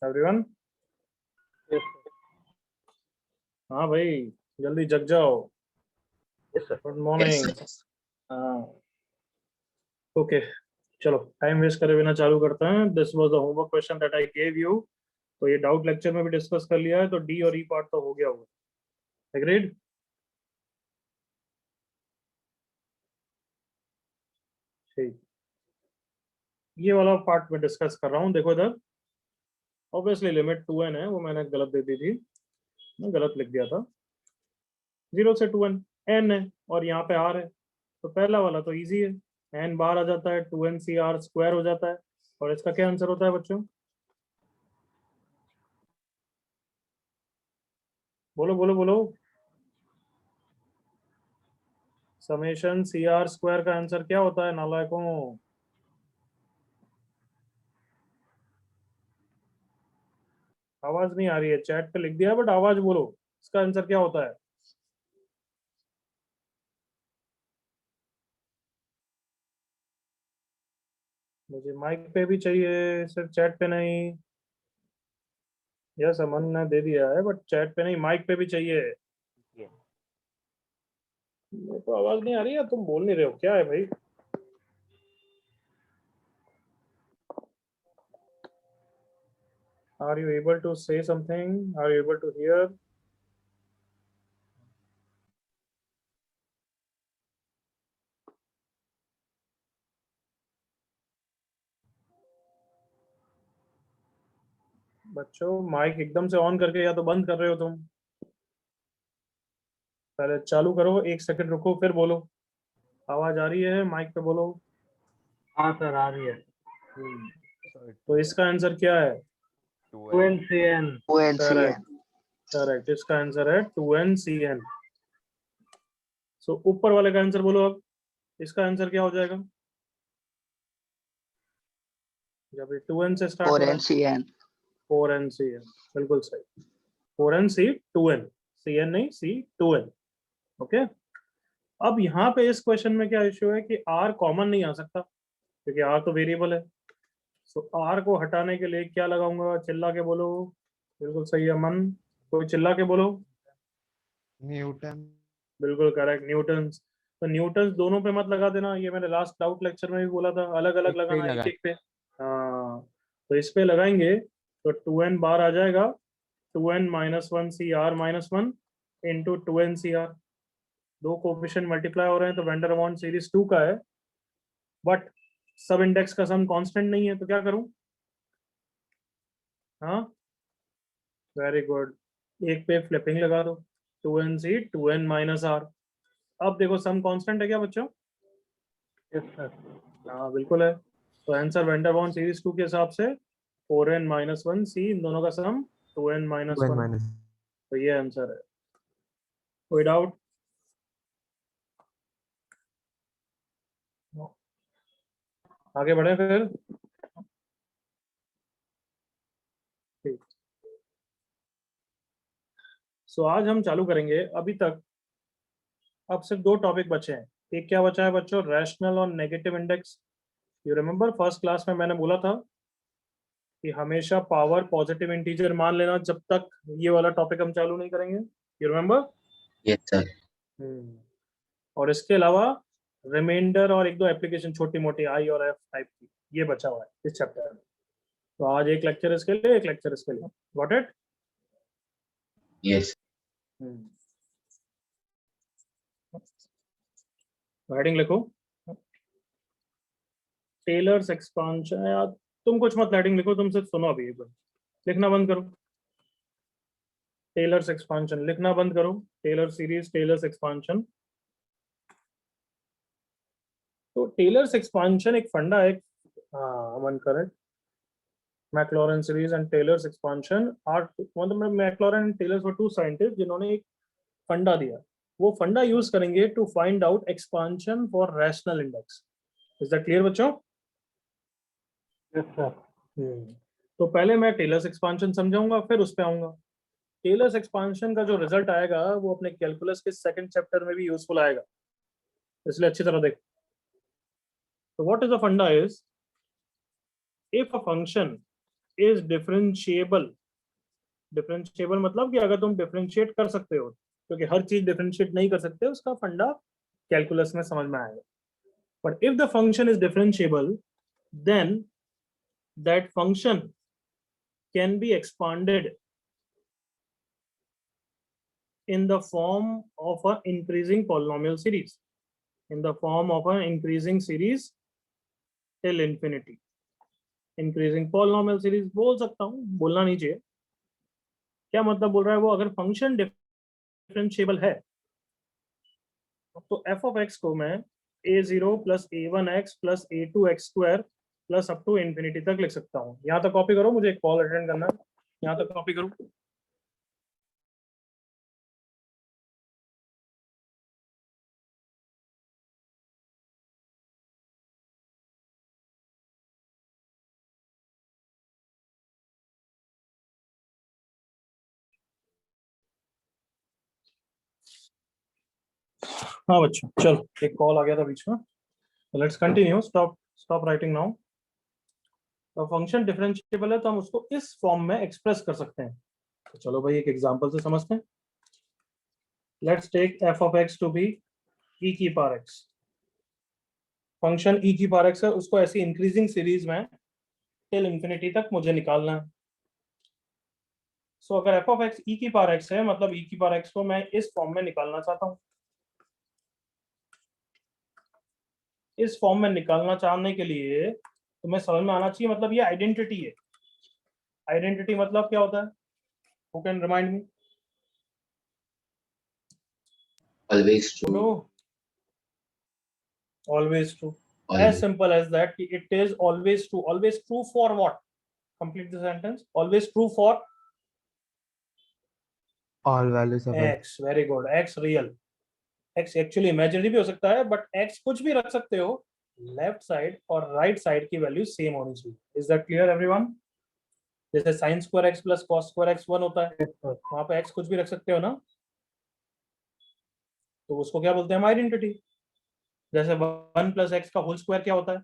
Everyone. Yes, हाँ भाई, जल्दी जग जाओ। sir. Good morning. हाँ, ओके, चलो टाइम वेस्ट करे बिना चालू करते हैं। This was the homework question that I gave you. तो ये डाउट लेक्चर में भी डिस्कस कर लिया है, तो डी और ई पार्ट तो हो गया होगा। एग्रीड? ठीक, ये वाला पार्ट में डिस्कस कर रहा हूँ। देखो इधर, ऑब्वियसली लिमिट 2n है, वो मैंने गलत दे दी थी, मैं गलत लिख दिया था। 0 से 2n n है और यहाँ पे r है, तो पहला वाला तो इजी है, n बाहर आ जाता है, 2n सी r स्क्वायर हो जाता है। और इसका क्या आंसर होता है बच्चों? बोलो बोलो बोलो। समेशन सी आर स्क्वायर का आंसर क्या होता है नालायकों? आवाज नहीं आ रही है, चैट पे लिख दिया बट आवाज बोलो, इसका आंसर क्या होता है? मुझे माइक पे भी चाहिए, सिर्फ चैट पे नहीं। यस, अमन ने दे दिया है बट चैट पे नहीं, माइक पे भी चाहिए। मेरे को आवाज नहीं आ रही है, तुम बोल नहीं रहे हो, क्या है भाई? Are you able to say something? Are you able to hear? बच्चों, माइक एकदम से ऑन करके या तो बंद कर रहे हो तुम। पहले चालू करो, 1 सेकंड रुको फिर बोलो। आवाज आ रही है, माइक पे बोलो। हाँ सर, आ रही है। तो इसका आंसर क्या है? 2NCN. करेक्ट, करेक्ट, इसका आंसर है 2NCN। सो ऊपर वाले का आंसर बोलो अब, इसका आंसर क्या हो जाएगा? जब ये 2n से स्टार्ट हो रहा है। 4NCN. 4NCN, बिल्कुल सही। 4NC 2n, CN नहीं, C2n। ओके, अब यहाँ पे इस क्वेश्चन में क्या इश्यू है कि r कॉमन नहीं आ सकता, क्योंकि r तो वेरिएबल है। सो r को हटाने के लिए क्या लगाऊंगा? चिल्ला के बोलो। बिल्कुल सही है मन, कोई चिल्ला के बोलो। न्यूटन। बिल्कुल करेक्ट, न्यूटन्स। तो न्यूटन्स दोनों पे मत लगा देना, ये मैंने लास्ट डाउट लेक्चर में भी बोला था, अलग अलग एक पे ही लगाना, लगा। एक एक पे। हाँ, तो इस पे लगाएंगे तो 2n बार आ जाएगा, 2n minus 1 C R minus 1 into 2n C R. दो कोफिशिएंट मल्टीप्लाई हो रहे हैं, तो वेंडर वॉन सीरीज 2 का है, बट सब इंडेक्स का सम कांस्टेंट नहीं है, तो क्या करूं? हाँ, वेरी गुड, एक पे फ्लिपिंग लगा दो, 2n C 2n minus are. अब देखो सम कांस्टेंट है क्या बच्चों? Yes, sir. हाँ बिल्कुल है। तो आंसर वेंडर वॉन सीरीज 2 के हिसाब से 4n माइनस 1 सी, इन दोनों का सम 2n माइनस 1। तो ये आंसर है। कोई डाउट? आगे बढ़े फिर। ठीक, सो आज हम चालू करेंगे। अभी तक अब सिर्फ 2 टॉपिक बचे हैं। एक क्या बचा है बच्चों? रैशनल और negative index. You remember first class में मैंने बोला था कि हमेशा पावर पॉजिटिव इंटीजर मान लेना जब तक ये वाला टॉपिक हम चालू नहीं करेंगे। You remember? Yes, sir. और इसके अलावा रिमाइंडर और एक दो एप्लीकेशन छोटी मोटी आई और एफ टाइप की, ये बचा हुआ है इस चैप्टर में। तो आज एक लेक्चर इसके लिए, एक लेक्चर इसके लिए। Got it? Yes. हेडिंग लिखो, टेलर्स एक्सपांशन। या तुम कुछ मत हेडिंग लिखो, तुम सिर्फ सुनो अभी एक बार, लिखना बंद करो। टेलर्स एक्सपांशन लिखना बंद करो, टेलर सीरीज, टेलर्स एक्सपांशन। तो टेलर्स एक्सपांशन एक फंडा है। हाँ Aman, correct. Maclaurin series and Taylor's expansion are, मतलब Maclaurin and Taylor's were 2 scientist जिन्होंने एक फंडा दिया। वो फंडा यूज करेंगे to find out expansion for rational index. Is that clear बच्चों? Yes, sir. तो पहले मैं टेलर्स एक्सपांशन समझाऊंगा, फिर उस पे आऊंगा। टेलर्स एक्सपांशन का जो रिजल्ट आएगा वो अपने कैलकुलस के सेकंड चैप्टर में भी यूजफुल आएगा, इसलिए अच्छी तरह देखो। तो व्हाट इज द फंडा is, if a function is differentiable, differentiable मतलब कि अगर तुम डिफरेंशिएट कर सकते हो, क्योंकि हर चीज डिफरेंशिएट नहीं कर सकते, उसका फंडा कैलकुलस में समझ में आएगा. But if the function is differentiable, then that function can be expanded in the form of an increasing polynomial series, in the form of an increasing series till infinity. Increasing polynomial series बोल सकता हूँ, बोलना नहीं चाहिए. क्या मतलब बोल रहा है वो, अगर फंक्शन डिफरेंशिएबल है तो f of x को मैं a0 plus a1x plus a2x square plus up to infinity तक लिख सकता हूँ. यहाँ तक कॉपी करो, मुझे एक कॉल अटेंड करना है, यहाँ तक कॉपी करो. हाँ बच्चों, चलो एक कॉल आ गया था बीच में. Let's continue. Stop writing now. तो फंक्शन डिफरेंशिएबल है तो हम उसको इस फॉर्म में एक्सप्रेस कर सकते हैं. तो चलो भाई एक एग्जांपल से समझते हैं. Let's take f of x to be e की पावर x. फंक्शन e की पावर x है, उसको ऐसी इंक्रीजिंग सीरीज में टिल इंफिनिटी तक मुझे निकालना है. सो अगर f of x e की पावर x है, मतलब e की पावर x को मैं इस फॉर्म में निकालना चाहता हूँ. इस फॉर्म में निकालना चाहने के लिए तुम्हें समझ में आना चाहिए, मतलब ये आइडेंटिटी है. आइडेंटिटी मतलब क्या होता है? Who can remind me? always true, No, always true. As always, simple as that. It is always true. Always true for what? Complete the sentence. Always true for all values of x. x. Very good. X real. x actually imaginary भी हो सकता है, but x कुछ भी रख सकते हो. Left side और राइट साइड की वैल्यू सेम होनी चाहिए. Is that clear everyone? जैसे sine square x plus cos square x 1 होता है, Yes, sir. वहां पे x कुछ भी रख सकते हो ना, तो उसको क्या बोलते हैं हम? आइडेंटिटी. जैसे 1 प्लस एक्स का होल स्क्वायर क्या होता है?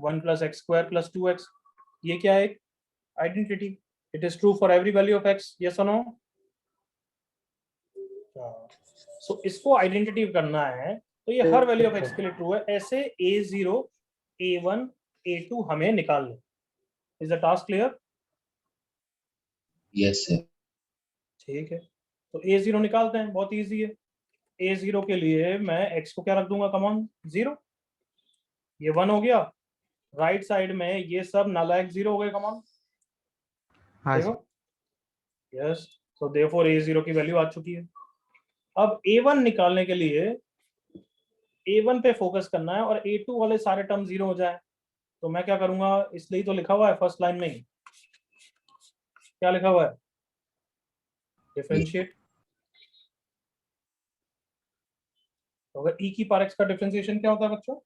1 plus x square plus 2x. ये क्या है? Identity. It is true for every value of x. Yes और नो? सो इसको आइडेंटिटी करना है, तो ये हर वैल्यू ऑफ x के लिए ट्रू है. ऐसे a0 a1 a2 हमें निकालना. Is the task clear? yes sir, ठीक है, तो a0 निकालते हैं. बहुत इजी है. a0 के लिए मैं x को क्या रख दूंगा? कमॉन 0. ये 1 हो गया. राइट साइड में ये सब नालायक 0 हो गए. कमॉन हाँ देखो. यस. सो देयरफॉर a0 की वैल्यू आ चुकी है. अब a1 निकालने के लिए a1 पे फोकस करना है और a2 वाले सारे टर्म 0 हो जाए. तो मैं क्या करूंगा? इसलिए तो लिखा हुआ है फर्स्ट लाइन में ही. क्या लिखा हुआ है? डिफरेंशिएट. तो अगर e की पावर x का डिफरेंशिएशन क्या होता है बच्चों?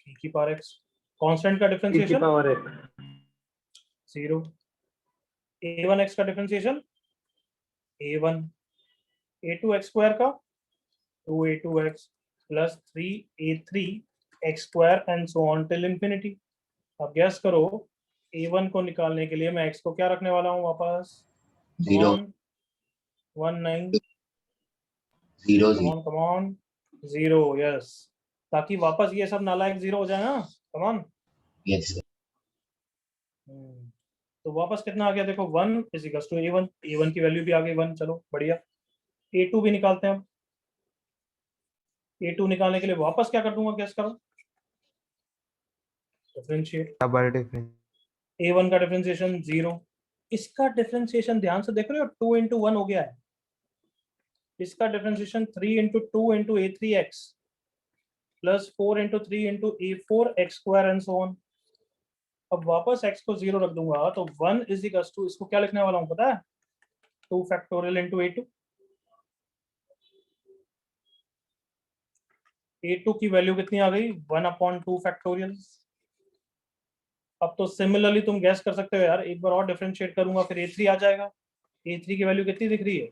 e की पावर x कांस्टेंट का e की डिफरेंशिएशन पावर x 0. a1x का डिफरेंशिएशन a1. a2x स्क्वायर का 2a2x plus 3a3 x square and so on till infinity. अब गैस करो, a1 को निकालने के लिए मैं x को क्या रखने वाला हूँ वापस? 0, 1 9. 0, कम ऑन 0. यस, ताकि वापस ये सब नालायक 0 हो जाए ना. Come on. yes sir, तो वापस कितना आ गया? देखो 1 is equal to a1. a1 की वैल्यू भी आ गई 1. चलो बढ़िया. a2 भी निकालते हैं हम. a2 निकालने के लिए वापस क्या कर दूंगा? गैस करो. डिफरेंशिएट. Double difference. a1 का डिफरेंशिएशन 0. इसका डिफरेंशिएशन ध्यान से देख रहे हो, 2 into 1 हो गया है. इसका differentiation 3 into 2 into a3x plus 4 into 3 into a4x square and so on. अब वापस x को 0 रख दूंगा तो 1 इज इक्वल टू, इसको क्या लिखने वाला हूं पता है? 2 फैक्टोरियल into a2. a2 की वैल्यू कितनी आ गई? 1/2 फैक्टोरियल. अब तो सिमिलरली तुम गैस कर सकते हो यार, एक बार और डिफरेंशिएट करूंगा फिर a3 आ जाएगा. a3 की वैल्यू कितनी दिख रही है?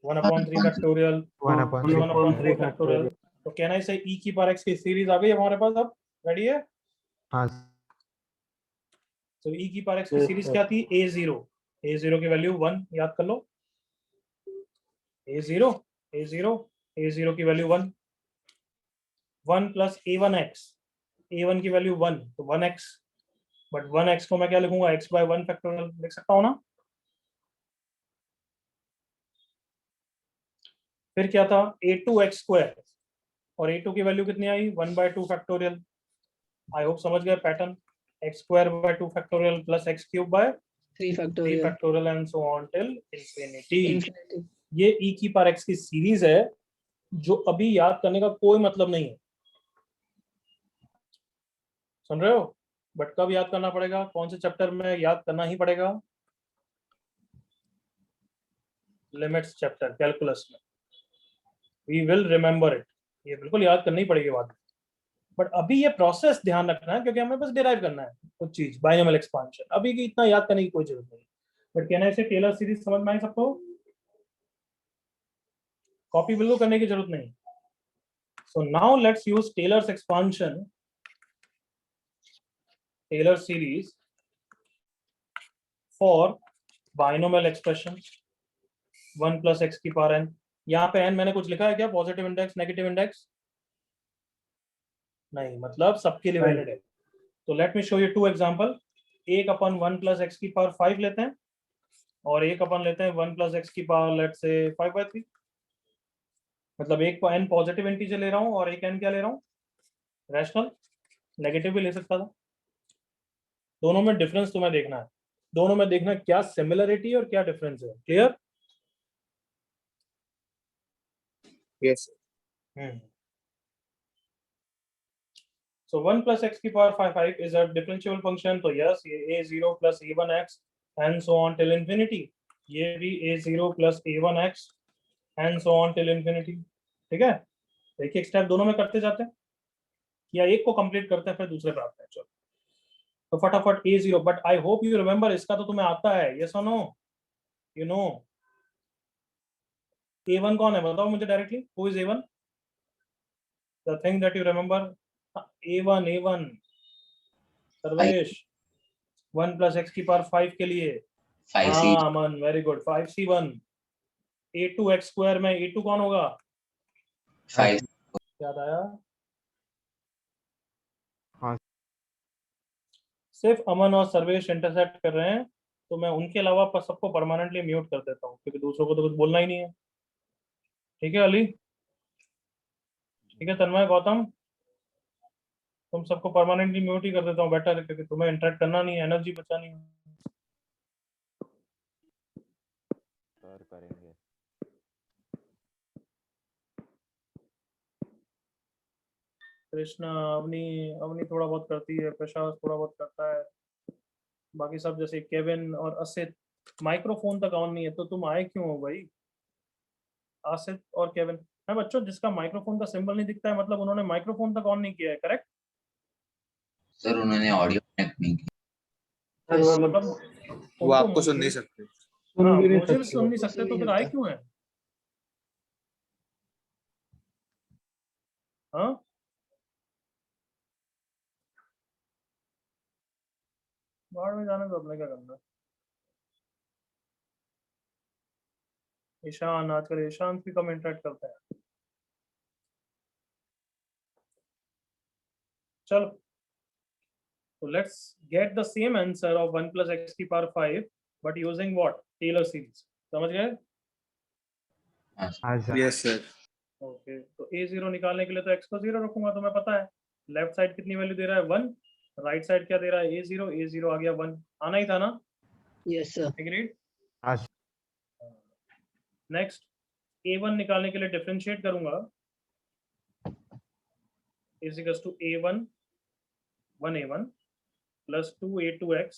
1/3 फैक्टोरियल 1/3 1/4 फैक्टोरियल. तो कहना है से e की पावर x की सीरीज आ गई हमारे पास. अब रेडी है? हाँ तो e की पावर x की Yes, सीरीज sir. क्या थी, a0 की वैल्यू 1 याद कर लो, a0 की वैल्यू 1 प्लस a1 की वैल्यू 1 तो 1x, बट 1x को मैं क्या लिखूंगा, x बाय 1 फैक्टोरियल लिख सकता हूँ ना। फिर क्या था, a2x² और a2 की वैल्यू कितनी आई, 1 बाय 2 फैक्टोरियल। आई होप समझ गए pattern, x² by 2 factorial plus x³ by 3 3 factorial. Factorial and so on till infinity. Infinity. ये e की पावर x की सीरीज है जो अभी याद करने का कोई मतलब नहीं है, सुन रहे हो, बट कब याद करना पड़ेगा, कौन से चैप्टर में याद करना ही पड़ेगा, लिमिट्स चैप्टर कैलकुलस में, वी विल रिमेंबर इट, ये बिल्कुल याद करनी पड़ेगी बात। बट अभी ये प्रोसेस ध्यान रखना है क्योंकि हमें बस डिराइव करना है कुछ चीज, बाइनोमियल एक्सपांशन, अभी की इतना याद करने की कोई जरूरत नहीं। बट कहना है इसे टेलर सीरीज समझ में आई सबको, कॉपी बिल्कुल करने की जरूरत नहीं। So now let's use Taylor's expansion, Taylor series for binomial expression 1 plus x की पावर n। यहाँ पे n मैंने कुछ लिखा है क्या, पॉजिटिव इंडेक्स नेगेटिव इंडेक्स, नहीं, मतलब सबके लिए वैलिड है। तो let me show you 2 example, एक अपन 1 प्लस एक्स की पावर 5 लेते हैं और एक अपन लेते हैं 1 प्लस एक्स की पावर लेट से 5/3। मतलब एक n पॉजिटिव इंटीजर ले रहा हूँ और एक n क्या ले रहा हूँ, रैशनल, नेगेटिव भी ले सकता था। दोनों में डिफरेंस तुम्हें देखना है, दोनों में देखना क्या सिमिलरिटी और क्या डिफरेंस है, clear? yes So 1 plus x की power 5 is a differentiable function, तो yes ये a0 plus a1x and so on till infinity, ये भी a0 plus a1x and so on till infinity, ठीक है। एक एक स्टेप दोनों में करते जाते हैं या एक को कंप्लीट करते हैं फिर दूसरे पे आते हैं। चलो तो फटाफट a0, but I hope you remember, इसका तो तुम्हें आता है, यस और नो, यू नो a1 कौन है बताओ मुझे directly, who is a1, the thing that you remember, a1 Sarvesh 1 plus x की पावर 5 के लिए, 5C, हाँ अमन वेरी गुड, 5c1। a2x² में a2 कौन होगा, 5, याद आया, हाँ सिर्फ अमन और सर्वेश इंटरसेप्ट कर रहे हैं तो मैं उनके अलावा सबको परमानेंटली म्यूट कर देता हूँ क्योंकि दूसरों को तो कुछ बोलना ही नहीं है। ठीक है अली, ठीक है तन्मय, गौतम, तुम सबको परमानेंटली म्यूट ही कर देता हूँ, बेटर है क्योंकि तुम्हें इंटरेक्ट करना नहीं है, एनर्जी बचानी है। सर करेंगे। कृष्णा, अवनी, अवनी थोड़ा बहुत करती है, प्रशांत थोड़ा बहुत करता है, बाकी सब जैसे केविन और असित, माइक्रोफोन तक ऑन नहीं है तो तुम आए क्यों हो भाई, आसित और केविन है बच्चों, जिसका माइक्रोफोन का सिंबल नहीं दिखता है मतलब उन्होंने माइक्रोफोन तक ऑन नहीं किया है, करेक्ट? सर उन्होंने ऑडियो कनेक्ट नहीं किया। सर वो मतलब लोग वो आपको सुन नहीं सकते। सुन हाँ भी नहीं मुझे भी सकते सुन वो। नहीं सकते तो फिर आए क्यों है, हाँ बाहर में जाने तो अपने क्या करना है। ईशान, आजकल ईशान भी कम इंटरेक्ट करते हैं। चलो तो let's get the same answer of 1 plus x की power 5 but using what, Taylor series, समझ गए? हाँ सर, हाँ सर यस सर। ओके तो a0 निकालने के लिए तो x को 0 रखूंगा, तुम्हें पता है लेफ्ट साइड कितनी वैल्यू दे रहा है 1, राइट साइड क्या दे रहा है a0 आ गया 1, आना ही था ना, Yes, sir. एग्रीड। हाँ नेक्स्ट a1 निकालने के लिए डिफरेंशिएट करूंगा, is equals to a1 1a1 plus 2a2x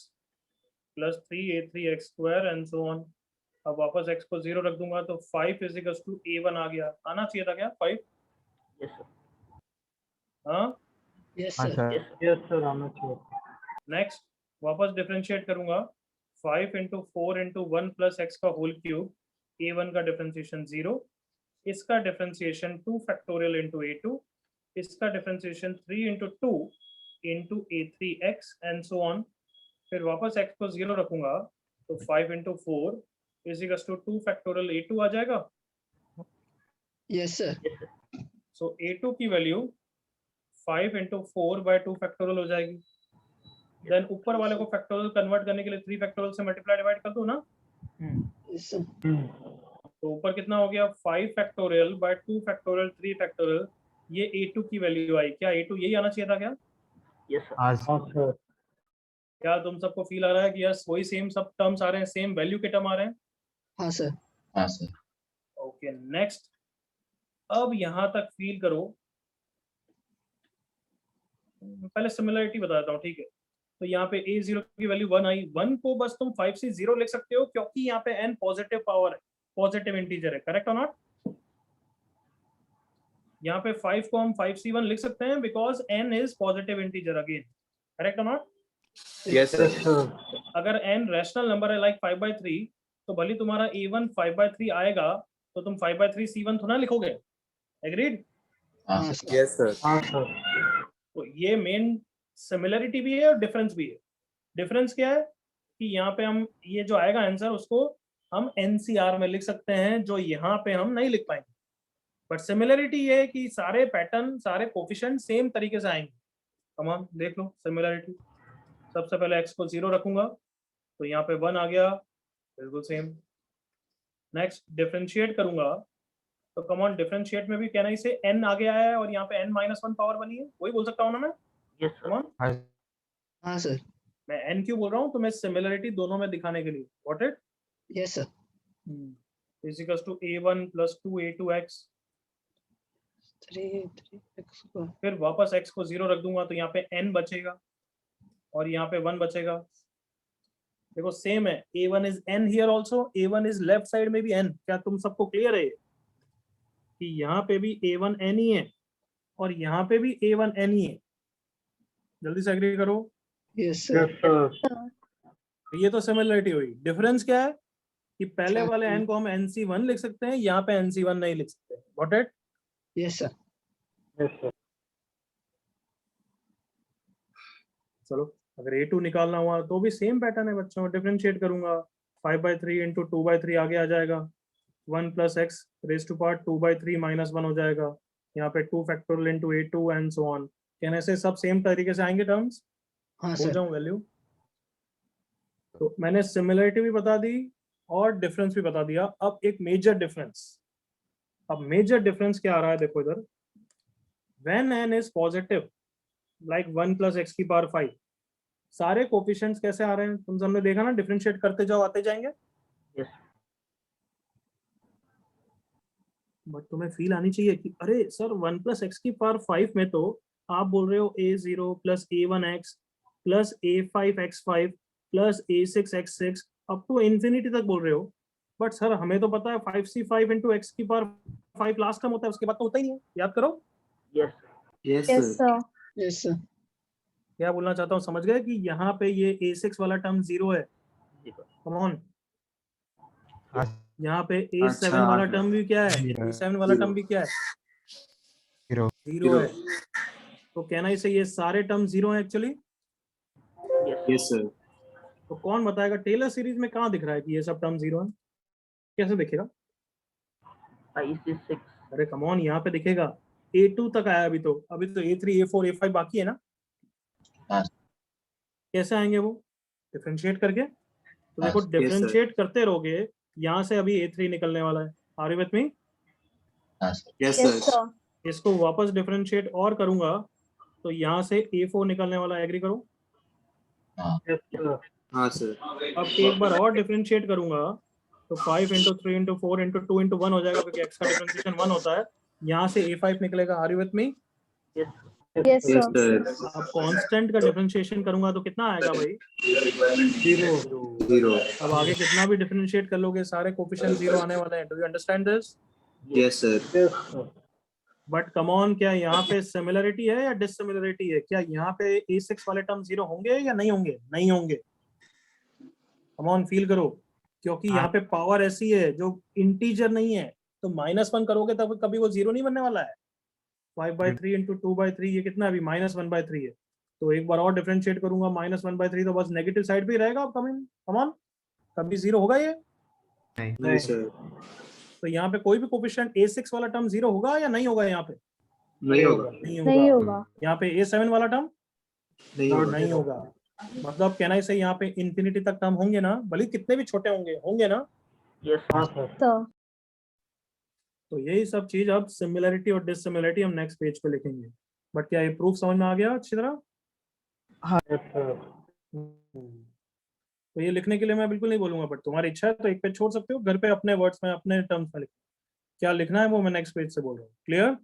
plus 3a3x² and so on. अब वापस x को 0 रख दूंगा तो 5 इज इक्वल्स टू a1 आ गया, आना चाहिए था क्या 5, Yes, sir. हाँ। Yes, हाँ sir. सर Yes, sir, आना चाहिए। नेक्स्ट वापस डिफरेंशिएट करूंगा, 5 इंटू 4 इंटू 1 प्लस एक्स का होल क्यूब, a1 का डिफरेंशिएशन 0, इसका डिफरेंशिएशन 2 फैक्टोरियल इंटू a2, इसका differentiation 3 into 2 into a3x and so on, फिर वापस x को 0 रखूंगा तो 5 into 4 is equal to 2 factorial a2 आ जाएगा। Yes, sir. सो a2 की वैल्यू 5 इंटू 4 बाय 2 फैक्टोरियल हो जाएगी। देन ऊपर वाले को फैक्टोरियल कन्वर्ट करने के लिए 3 फैक्टोरियल से मल्टीप्लाई डिवाइड कर दो ना, Yes, sir. तो ऊपर कितना हो गया 5 फैक्टोरियल बाय 2 फैक्टोरियल 3 फैक्टोरियल, ये a2 की वैल्यू आई। क्या a2 यही आना चाहिए था क्या? Yes, sir. हाँ हाँ सर। क्या तुम सबको फील आ रहा है कि यस वही सेम सब टर्म्स आ रहे हैं, सेम वैल्यू के टर्म आ रहे हैं? हाँ सर। हाँ सर। ओके नेक्स्ट, अब यहां तक फील करो, पहले सिमिलरिटी बताता हूँ, ठीक है? तो यहाँ पे a0 की वैल्यू 1 आई, 1 को बस तुम 5 से 0 लिख सकते हो क्योंकि यहाँ पे n पॉजिटिव पावर है, पॉजिटिव इंटीजर है, करेक्ट और नॉट? यहाँ पे 5 को हम 5c1 लिख सकते हैं because n is positive integer again, correct और not? Yes Yes, sir. sir. अगर n रैशनल नंबर है लाइक 5/3, तो भले तुम्हारा a1 5/3 आएगा तो तुम 5/3 c1 थोड़ा लिखोगे, एग्रीड? हाँ हाँ सर। सर। Yes sir. हाँ सर। तो ये मेन सिमिलरिटी भी है और डिफरेंस भी है। डिफरेंस क्या है कि यहाँ पे हम ये जो आएगा आंसर उसको हम एनसीआर में लिख सकते हैं, जो यहाँ पे हम नहीं लिख पाएंगे। बट सिमिलरिटी ये है कि सारे पैटर्न, सारे कोफिशिएंट सेम तरीके से आएंगे। कम ऑन देख लो सिमिलरिटी। सबसे पहले x को 0 रखूंगा तो यहाँ पे 1 आ गया, बिल्कुल सेम। नेक्स्ट डिफरेंशिएट करूंगा तो कम ऑन डिफरेंशिएट में भी कहना इसे n आगे आया है और यहाँ पे n-1 पावर बनी है, वही बोल सकता हूँ ना मैं? Yes, sir. कम ऑन, हाँ सर। मैं n क्यों बोल रहा हूँ? तो मैं सिमिलरिटी दोनों में दिखाने के लिए, what it Yes, sir. Is equals to a1 plus 2a2x, 3x को। फिर वापस x को 0 रख दूंगा तो यहाँ पे n बचेगा और यहाँ पे 1 बचेगा। देखो सेम है, a1 is n here also, a1 is left side में भी n। क्या तुम सबको क्लियर है कि यहाँ पे भी a1 n ही है और यहाँ पे भी a1 n ही है? जल्दी से एग्री करो। Yes, sir. Yes, sir. ये तो सिमिलरिटी हुई। डिफरेंस क्या है कि पहले अच्छा, वाले n को हम nc1 लिख सकते हैं, यहाँ पे nc1 नहीं लिख सकते। What it? Yes, sir. Yes, sir. चलो अगर a2 निकालना हुआ तो भी सेम पैटर्न है बच्चों, डिफरेंशिएट करूंगा 5/3 इंटू 2/3 आगे आ जाएगा, 1 plus x raise to power 2/3 minus 1 हो जाएगा, यहाँ पे 2 factorial into a2 and so on. कहने से सब सेम तरीके से आएंगे टर्म्स। हाँ हो सर। जाऊं वैल्यू। तो मैंने सिमिलरिटी भी बता दी और डिफरेंस भी बता दिया। अब एक मेजर डिफरेंस, अब मेजर डिफरेंस क्या आ रहा है देखो इधर, when n is positive like 1 plus x की पावर 5, सारे कोफिशिएंट्स कैसे आ रहे हैं? तुम सबने देखा ना, डिफरेंशिएट करते जाओ आते जाएंगे। Yes. बट तुम्हें फील आनी चाहिए कि अरे सर 1 प्लस एक्स की पावर 5 में तो आप बोल रहे हो a0 plus a1x plus a5x5 plus a6x6 up to infinity तक बोल रहे हो। बट सर हमें तो पता है 5c5 इंटू एक्स की पावर 5 लास्ट टर्म होता है, उसके बाद तो होता ही नहीं है, याद करो। Yes. Yes Yes, sir. sir. Yes, sir. क्या बोलना चाहता हूँ, समझ गए कि यहाँ पे ये a6 वाला टर्म 0 है। Zero. कम ऑन, यहाँ पे a7 अच्छा, वाला हाँ। टर्म भी क्या है, a7 वाला टर्म भी क्या है, जीरो है। तो कहना इसे ये सारे टर्म 0 है एक्चुअली। Yes. Yes sir. तो कौन बताएगा टेलर सीरीज में कहाँ दिख रहा है कि ये सब टर्म 0 है? कैसे दिखेगा? 5 is 6. अरे कम ऑन, यहाँ पे दिखेगा a2 तक आया, अभी तो a3 a4 a5 बाकी है ना। हाँ। कैसे आएंगे वो? डिफरेंशिएट करके। तो देखो हाँ, डिफरेंशिएट करते रहोगे, यहाँ से अभी a3 निकलने वाला है, आर यू विथ मी? हाँ sir. Yes Yes, sir. sir. इसको वापस डिफरेंशिएट और करूंगा तो यहाँ से a4 निकलने वाला है, एग्री करो। Yes, sir. हाँ सर। अब एक बार और डिफरेंशिएट करूंगा तो 5 इंटू 3 इंटू 4 इंटू 2 इंटू 1 हो जाएगा क्योंकि x का डिफरेंशिएशन 1 होता है। यहाँ से a5 निकलेगा, are you with me? Yes. Yes, yes sir. Sir. अब कांस्टेंट का डिफरेंशिएशन करूंगा तो कितना आएगा भाई? 0। जीरो। अब आगे कितना भी डिफरेंशिएट कर लोगे सारे कोफिशिएंट 0 आने वाले हैं। Do you understand this? Yes sir. Yes, sir. But come on, क्या यहाँ पे सिमिलरिटी है या डिससिमिलरिटी है? क्या यहाँ पे a6 वाले टर्म 0 होंगे या नहीं होंगे? नहीं होंगे। कम ऑन फील करो, क्योंकि यहाँ पे पावर ऐसी है जो इंटीजर नहीं है, तो -1 करोगे तब कभी वो 0 नहीं बनने वाला है। 5/3 इंटू 2/3 ये कितना अभी -1/3 है, तो एक बार और डिफरेंशिएट करूंगा, -1/3 तो बस नेगेटिव साइड पे ही रहेगा। अब कम ऑन, कभी 0 होगा ये? नहीं सर, तो यहाँ पे कोई भी कोफिशिएंट A6 वाला टर्म 0 होगा या नहीं होगा? यहाँ पे नहीं होगा, नहीं होगा। यहाँ पे A7 वाला टर्म नहीं होगा। नहीं होगा। मतलब कहना ही सही, यहाँ पे इंफिनिटी तक टर्म होंगे ना, भले कितने भी छोटे होंगे ना। Yes, sir. सर तो यही सब चीज अब सिमिलरिटी और डिससिमिलरिटी हम नेक्स्ट पेज पे लिखेंगे। बट क्या ये प्रूफ समझ में आ गया अच्छी तरह? तो ये लिखने के लिए मैं बिल्कुल नहीं बोलूंगा, बट तुम्हारी इच्छा है तो एक पेज छोड़ सकते हो, घर पे अपने वर्ड्स में अपने टर्म्स में लिख। क्या लिखना है वो मैं नेक्स्ट पेज से बोल रहा हूँ। क्लियर?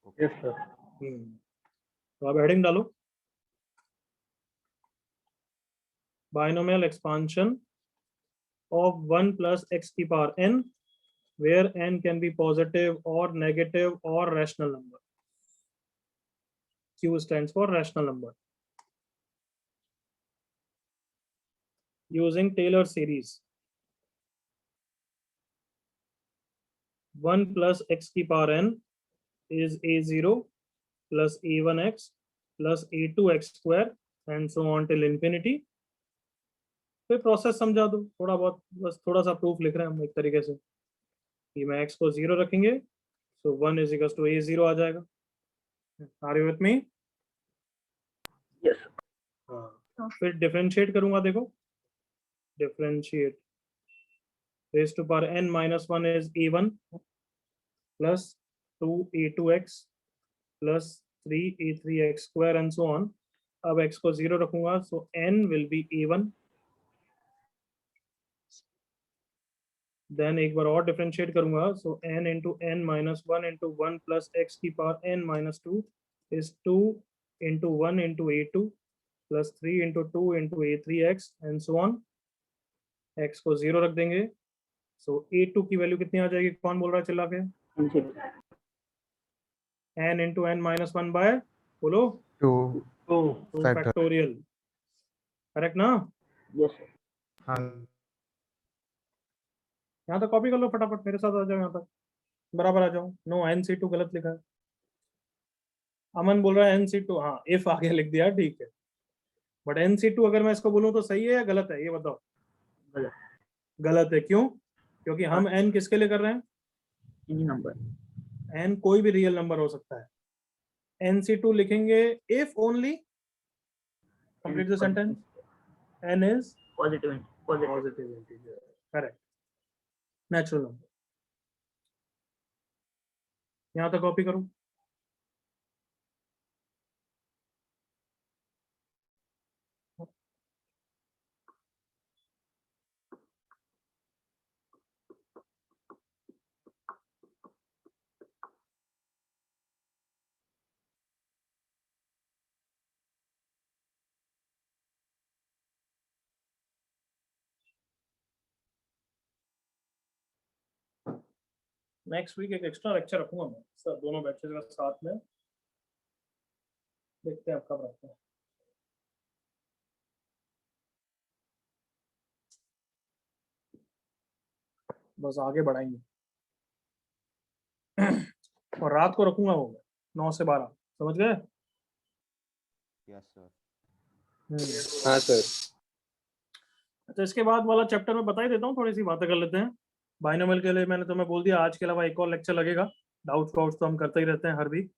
ओके। तो अब हेडिंग डालो, binomial expansion of 1 plus x की power n, where n can be positive or negative or rational number. Q stands for rational number. Using Taylor series, 1 plus x की power n is a0 plus a1x plus a2x square and so on till infinity. फिर process समझा दो थोड़ा बहुत, बस थोड़ा सा proof लिख रहे हैं हम एक तरीके से कि मैं x को 0 रखेंगे तो 1 is equals to a0 आ जाएगा। Are you with me? Yes. हाँ। फिर डिफरेंशिएट करूंगा, देखो differentiate raise to power n minus 1 is a1 plus 2 a2x plus 3 a3x square and so on. अब x को 0 रखूंगा so n will be a1। Then एक बार और डिफरेंशिएट करूंगा so n into n minus 1 into 1 plus x की power n minus 2 is 2 into 1 into a2 plus 3 into 2 into a3x and so on. x को 0 रख देंगे सो a2 की value कितनी आ जाएगी? कौन बोल रहा है चिल्ला के? n into n minus 1 by बोलो 2 फैक्टोरियल, करेक्ट ना? Yes, sir. यहाँ तक कॉपी कर लो फटाफट, मेरे साथ आ जाओ यहाँ तक, बराबर आ जाओ। नो NC2 गलत लिखा है, अमन बोल रहा है NC2, हाँ इफ आगे लिख दिया ठीक है, बट NC2 अगर मैं इसको बोलूँ तो सही है या गलत है? ये बताओ। गलत। गलत है, क्यों? क्योंकि हम n किसके लिए कर रहे हैं? Any number. n कोई भी रियल नंबर हो सकता है। NC2 लिखेंगे if only, complete the sentence, n is Positive. Positive integer, correct, natural number. यहाँ तक कॉपी करो। नेक्स्ट वीक एक एक्स्ट्रा लेक्चर रखूंगा मैं सर, दोनों बैचेस का साथ में, देखते हैं आप कब रखते हैं। बस आगे बढ़ाएंगे और रात को रखूंगा वो 9 से 12, समझ गए? Yes sir. हाँ सर। अच्छा, इसके बाद वाला चैप्टर में बता ही देता हूँ, थोड़ी सी बातें कर लेते हैं। बाइनोमियल के लिए मैंने तुम्हें बोल दिया आज के अलावा एक और लेक्चर लगेगा, डाउट्स तो हम करते ही रहते हैं हर वीक।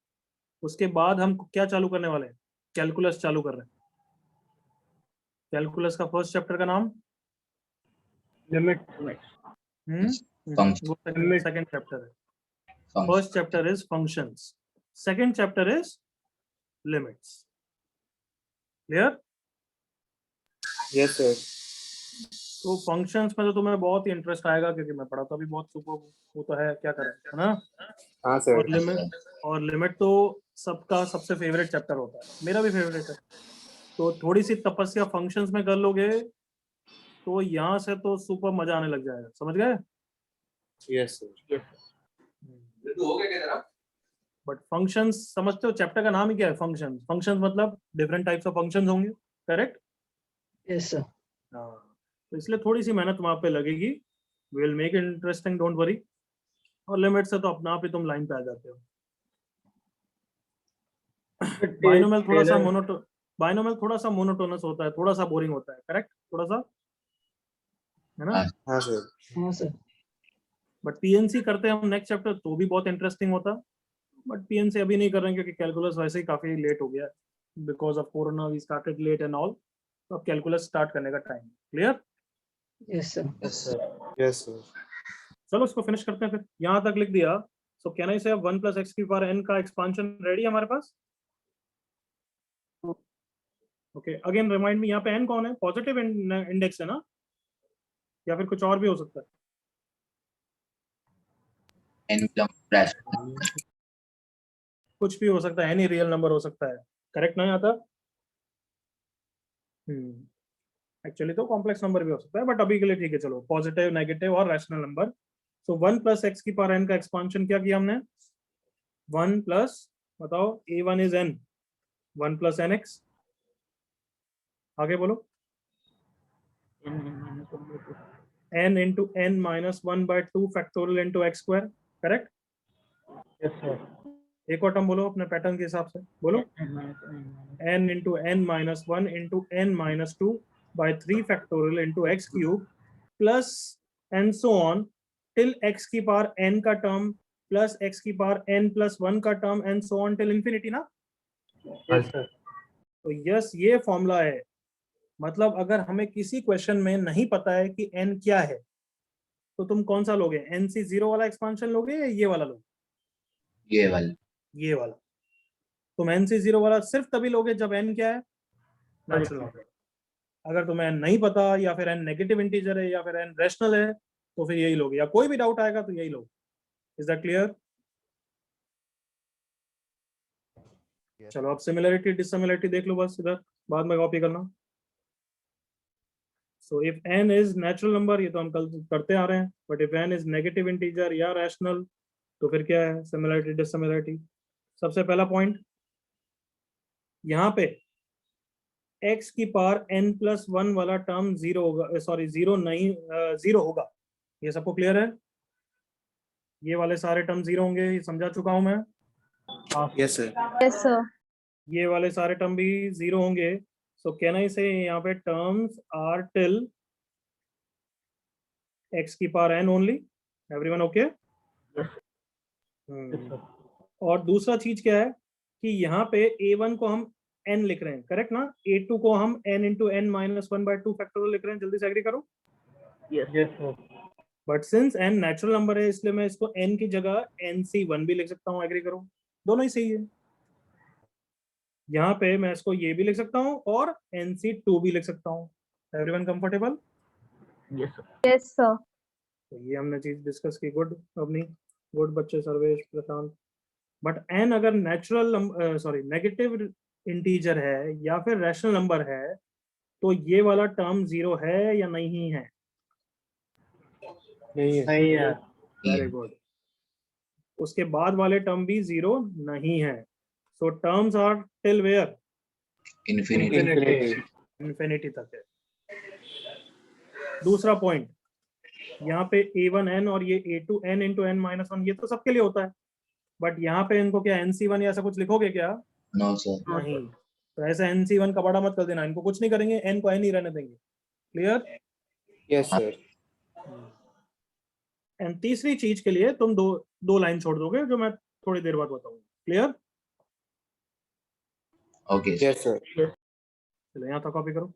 उसके बाद हम क्या चालू करने वाले हैं? कैलकुलस चालू कर रहे हैं। कैलकुलस का फर्स्ट चैप्टर का नाम Limit. सेकंड चैप्टर है। First chapter is functions, second chapter is limits. Clear? Yes sir. तो फंक्शंस में तो तुम्हें बहुत ही इंटरेस्ट आएगा क्योंकि मैं पढ़ाता भी बहुत सुपर, वो तो है, क्या करें, है ना? हाँ सर। और लिमिट तो सबका सबसे फेवरेट चैप्टर होता है, मेरा भी फेवरेट है। तो थोड़ी सी तपस्या फंक्शंस में कर लोगे तो यहाँ से तो सुपर मजा आने लग जाएगा, समझ गए? Yes sir. बट फंक्शंस समझते हो, चैप्टर का नाम ही क्या है? फंक्शंस। फंक्शंस मतलब डिफरेंट टाइप्स ऑफ फंक्शंस होंगे, करेक्ट? Yes sir. हाँ, तो इसलिए थोड़ी सी मेहनत वहां पे लगेगी। We will make it interesting, don't worry. और लिमिट से तो अपना आप ही तुम लाइन पे आ जाते हो। बाइनोमियल थोड़ा सा मोनोटोनस होता है, थोड़ा सा बोरिंग होता है, करेक्ट, थोड़ा सा, है ना? हाँ हाँ सर। हाँ सर। बट पीएनसी करते हैं हम नेक्स्ट चैप्टर तो भी बहुत इंटरेस्टिंग होता, बट पीएनसी अभी नहीं कर रहे हैं क्योंकि कैलकुलस वैसे ही काफी लेट हो गया, because of corona we started late and all, तो अब कैलकुलस स्टार्ट करने का time. Clear? Yes sir. Yes sir. Yes sir. चलो इसको फिनिश करते हैं फिर, यहाँ तक लिख दिया। सो कैन आई से 1 + x की पावर n का एक्सपांशन रेडी है हमारे पास? ओके, अगेन रिमाइंड मी, यहाँ पे n कौन है? पॉजिटिव इंडेक्स है ना, या फिर कुछ और भी हो सकता है? n rational कुछ भी हो सकता है, एनी रियल नंबर हो सकता है, करेक्ट ना यहाँ तक? एक्चुअली तो कॉम्प्लेक्स नंबर भी हो सकता है, बट अभी के लिए ठीक है, चलो पॉजिटिव, नेगेटिव और रैशनल नंबर। सो 1 + x की पावर n का एक्सपांशन क्या किया हमने? 1 प्लस, बताओ, a1 इज n, 1 + nx, आगे बोलो। n into n minus 1/2 factorial into x square, correct? Yes sir. एक और टर्म बोलो अपने पैटर्न के हिसाब से, बोलो। n into n minus 1 into n minus 2 by 3 factorial into x cube plus and so on till x की power n का टर्म प्लस x की पावर n plus 1 का term and so on till infinity ना? Yes sir. तो yes, ये formula है। मतलब अगर हमें किसी क्वेश्चन में नहीं पता है कि n क्या है, तो तुम कौन सा लोगे? NC0 वाला एक्सपांशन लोगे या ये वाला लोगे? ये वाला। ये वाला। तुम NC0 वाला सिर्फ तभी लोगे जब n क्या है? Natural number. अगर तुम्हें n नहीं पता, या फिर n नेगेटिव इंटीजर है, या फिर n रैशनल है, तो फिर यही लोगे, या कोई भी डाउट आएगा तो यही लोगे। Is that clear? Yes. चलो अब सिमिलरिटी डिससिमिलरिटी देख लो बस, इधर बाद में कॉपी करना। So if n is natural number, ये तो हम कल करते आ रहे हैं, but if n is negative integer या रैशनल, तो फिर क्या है सिमिलरिटी डिससिमिलरिटी? सबसे पहला पॉइंट, यहाँ पे x की पावर n + 1 वाला टर्म जीरो होगा, सॉरी जीरो नहीं, जीरो होगा। ये सबको क्लियर है? ये वाले सारे टर्म जीरो होंगे, ये समझा चुका हूं मैं। Yes sir. Yes, sir. ये वाले सारे टर्म भी जीरो होंगे। सो कैन आई से यहाँ पे टर्म्स आर टिल x की power n only? Everyone okay? और दूसरा चीज क्या है कि यहाँ पे a1 को हम n लिख रहे हैं, करेक्ट ना? a2 को हम n into n minus 1/2 factorial लिख रहे हैं, जल्दी से एग्री करो। Yes sir. But since n natural number है, इसलिए मैं इसको n की जगह NC1 भी लिख सकता हूँ, एग्री करो, दोनों ही सही है। यहाँ पे मैं इसको ये भी लिख सकता हूँ और NC2 भी लिख सकता हूँ। Everyone comfortable? Yes sir. Yes, sir. तो ये हमने चीज डिस्कस की, गुड अपनी, गुड बच्चे, सर्वेश, प्रशांत। बट n अगर नेचुरल सॉरी नेगेटिव इंटीजर है या फिर रैशनल नंबर है, तो ये वाला टर्म जीरो है या नहीं है? नहीं है। नहीं है। Very good. उसके बाद वाले टर्म भी जीरो नहीं है। So terms are till where? Infinity. Infinity. Infinity तक है। दूसरा पॉइंट, यहाँ पे a1n और ये a2n into n minus 1, ये तो सबके लिए होता है, बट यहाँ पे इनको क्या NC1 या ऐसा कुछ लिखोगे क्या? No sir. नहीं। तो ऐसा NC1 का बड़ा मत कर देना, इनको कुछ नहीं करेंगे, n को n ही रहने देंगे। क्लियर? Yes sir. एंड तीसरी चीज के लिए तुम दो लाइन छोड़ दोगे, जो मैं थोड़ी देर बाद बताऊंगा। क्लियर? ओके। Yes sir. चलो यहाँ तक कॉपी करो।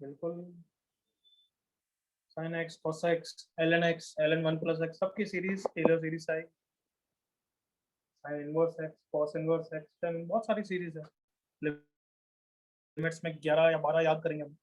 बिल्कुल sin x cos x ln x ln 1 plus x सबकी सीरीज टेलर सीरीज आई, sin inverse x cos inverse x tan, बहुत सारी सीरीज है। लिमिट्स में 11 या 12 याद करेंगे हम।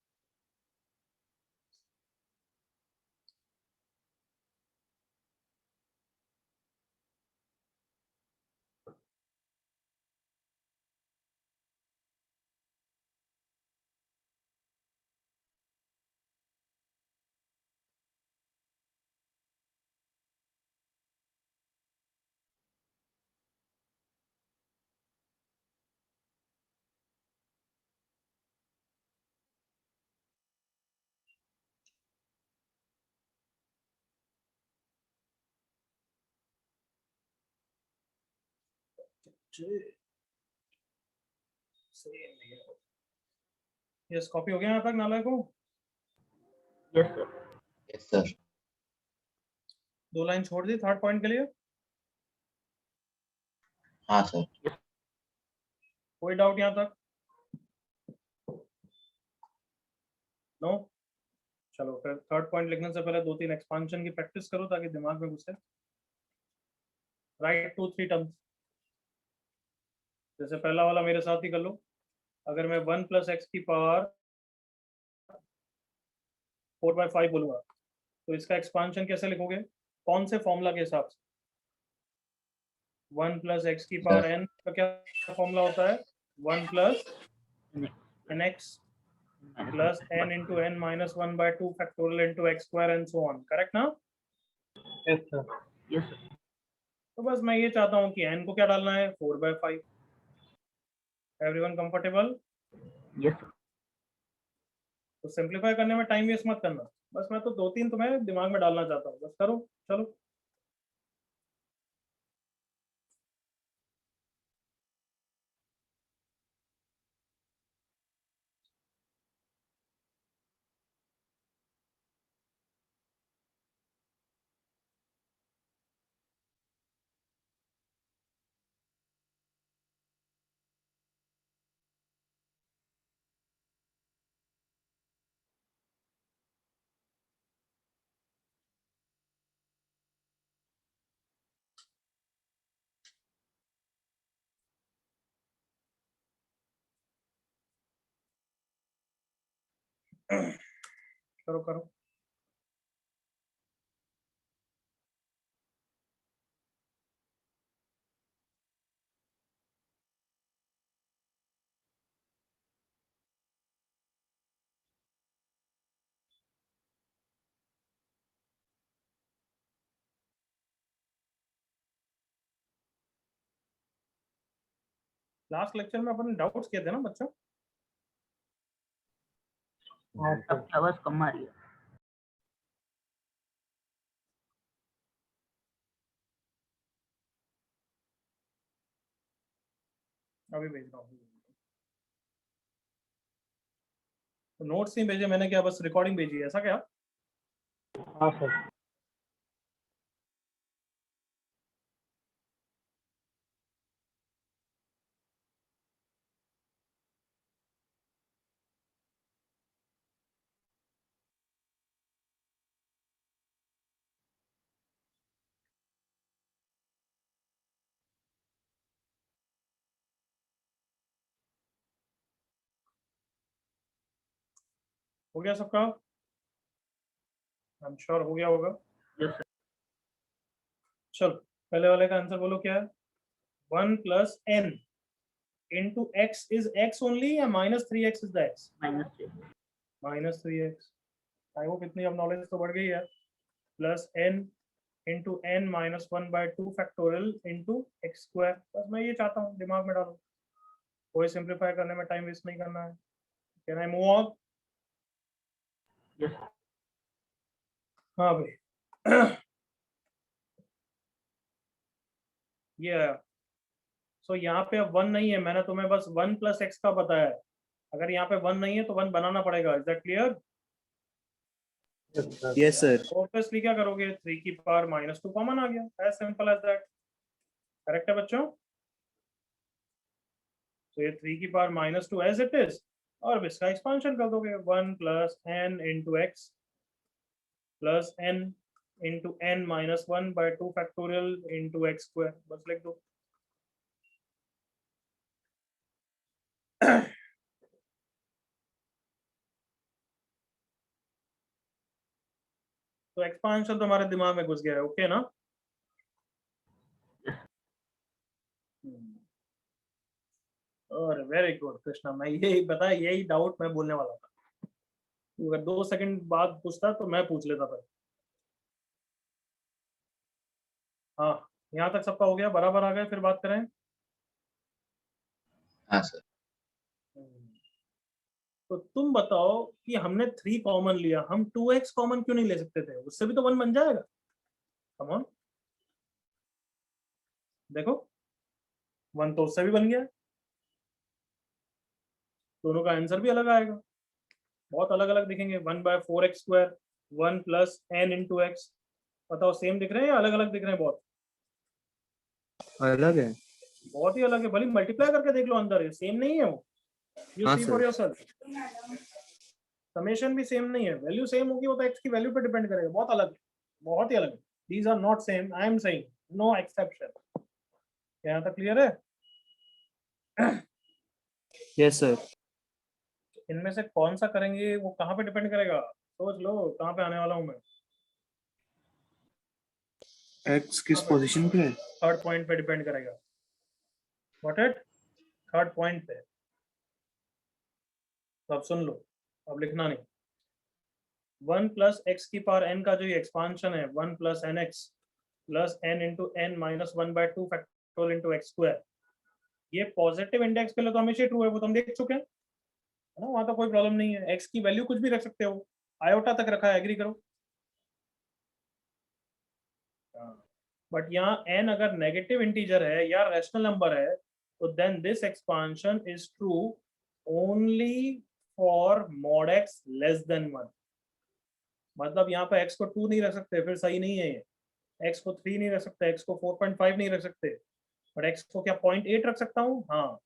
यस, कॉपी हो गया यहाँ तक नालायक को? Yes sir. Yes, sir. 2 line छोड़ दी थर्ड पॉइंट के लिए। हाँ सर। कोई डाउट यहाँ तक? नो? चलो फिर थर्ड पॉइंट लिखने से पहले 2-3 एक्सपांशन की प्रैक्टिस करो ताकि दिमाग में घुसे। Right 2-3 terms. जैसे पहला वाला मेरे साथ ही कर लो। अगर मैं 1 + x की पावर 4/5 बोलूंगा तो इसका एक्सपांशन कैसे लिखोगे? कौन से फॉर्मूला के हिसाब से? 1 + x की पावर n का क्या फॉर्मूला होता है? 1 + nx plus n into n minus 1/2 factorial into x square and so on, correct ना? Yes sir. Yes sir. तो बस मैं ये चाहता हूँ कि n को क्या डालना है? 4/5। Everyone comfortable? Yes sir. तो सिंपलीफाई करने में टाइम वेस्ट मत करना, बस मैं तो 2-3 तुम्हें दिमाग में डालना चाहता हूँ, बस करो। चलो करो करो। लास्ट लेक्चर में अपन डाउट्स किए थे ना बच्चों? हाँ सर। आवाज कम आ रही है। अभी भेज रहा हूँ। तो नोट्स नहीं भेजे मैंने, क्या बस रिकॉर्डिंग भेजी है, ऐसा क्या? हाँ सर। हो गया सबका? आई एम श्योर हो गया होगा। Yes sir. चलो पहले वाले का आंसर बोलो क्या है? 1 + n into x is x only या -3x is the x? -3x। I hope इतनी अब नॉलेज तो बढ़ गई है। Plus n into n minus 1/2 factorial into x square। बस मैं ये चाहता हूँ, दिमाग में डालो, कोई सिंप्लीफाई करने में टाइम वेस्ट नहीं करना है। Can I move on? Yes. हाँ भाई ये आया। सो यहाँ पे अब 1 नहीं है, मैंने तुम्हें बस 1 + x का बताया है। अगर यहाँ पे 1 नहीं है तो 1 बनाना पड़ेगा। Is that clear? Yes, sir. Obviously क्या करोगे? 3 की पावर -2 कॉमन आ गया, as simple as that. Correct है बच्चों? तो ये 3 की पावर -2 एज इट इज और अब इसका एक्सपांशन कर दोगे 1 plus n into x plus n into n minus 1/2 factorial into x square, बस लिख दो। तो एक्सपांशन तो हमारे दिमाग में घुस गया है, ओके ना? और वेरी गुड कृष्णा, मैं यही बता, यही डाउट मैं बोलने वाला था। अगर 2 सेकंड बाद पूछता तो मैं पूछ लेता था। हाँ, यहाँ तक सबका हो गया, बराबर आ गए, फिर बात करें। हाँ सर। तो तुम बताओ कि हमने 3 कॉमन लिया, हम 2x कॉमन क्यों नहीं ले सकते थे? उससे भी तो 1 बन जाएगा। कम ऑन, देखो 1 तो उससे भी बन गया, दोनों का आंसर भी अलग आएगा, बहुत अलग अलग दिखेंगे। 1/4x², 1 plus n into x. बताओ सेम दिख रहे हैं या अलग अलग दिख रहे हैं? बहुत अलग है। बहुत ही अलग है, भले मल्टीप्लाई करके देख लो, अंदर है, सेम नहीं है वो। यू हाँ सी सर। फॉर योरसेल्फ, समेशन भी सेम नहीं है, वैल्यू सेम होगी वो तो x की वैल्यू पे डिपेंड करेगा, बहुत अलग है, बहुत ही अलग है। These are not same, I am saying no exception. यहाँ तक क्लियर है? Yes sir. इनमें से कौन सा करेंगे वो कहाँ पे डिपेंड करेगा? सोच लो कहाँ पे आने वाला हूँ मैं। एक्स किस पोजीशन पे है? थर्ड पॉइंट पे डिपेंड करेगा। What it? थर्ड पॉइंट पे। तो अब सुन लो, अब लिखना नहीं। 1 प्लस एक्स की पावर n का जो ये एक्सपांशन है, 1 plus n x plus n into n minus 1/2 factorial into x square, ये पॉजिटिव इंडेक्स के लिए तो हमेशा ट्रू है, वो तो हम देख चुके हैं, है ना? वहां तो कोई प्रॉब्लम नहीं है, एक्स की वैल्यू कुछ भी रख सकते हो, आयोटा तक रखा है, एग्री करो। बट यहाँ n अगर नेगेटिव इंटीजर है या रैशनल नंबर है, तो then this expansion is true only for mod x less than 1। मतलब यहाँ पे x को 2 नहीं रख सकते, फिर सही नहीं है ये। x को 3 नहीं रख सकते, x को 4.5 नहीं रख सकते, बट x को क्या 0.8 रख सकता हूँ? हाँ।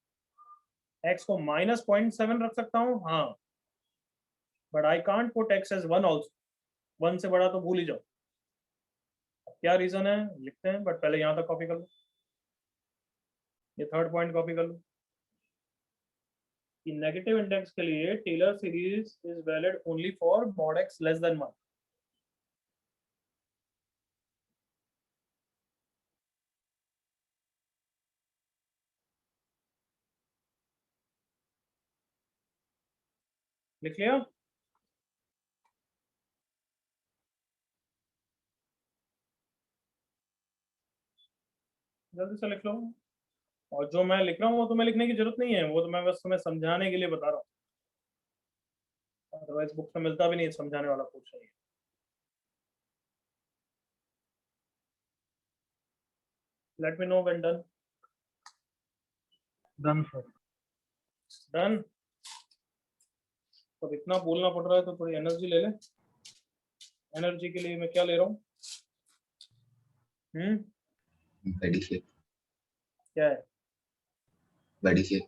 x को -0.7 रख सकता हूँ? हाँ। But I can't put x as 1 also. 1 से बड़ा तो भूल ही जाओ। क्या रीजन है लिखते हैं, बट पहले यहाँ तक कॉपी कर लो, ये थर्ड पॉइंट कॉपी कर लो कि नेगेटिव इंडेक्स के लिए Taylor series is valid only for mod x less than 1। लिख लिया? जल्दी से लिख लो। और जो मैं लिख रहा हूँ वो तुम्हें लिखने की जरूरत नहीं है, वो तो मैं बस तुम्हें समझाने के लिए बता रहा हूँ, अदरवाइज बुक में मिलता भी नहीं समझाने वाला क्वेश्चन है। Let me know when done. Done sir. Done. तो इतना बोलना पड़ रहा है तो थोड़ी एनर्जी ले ले। एनर्जी के लिए मैं क्या ले रहा हूँ? बड़ी शेप। क्या है? बड़ी शेप।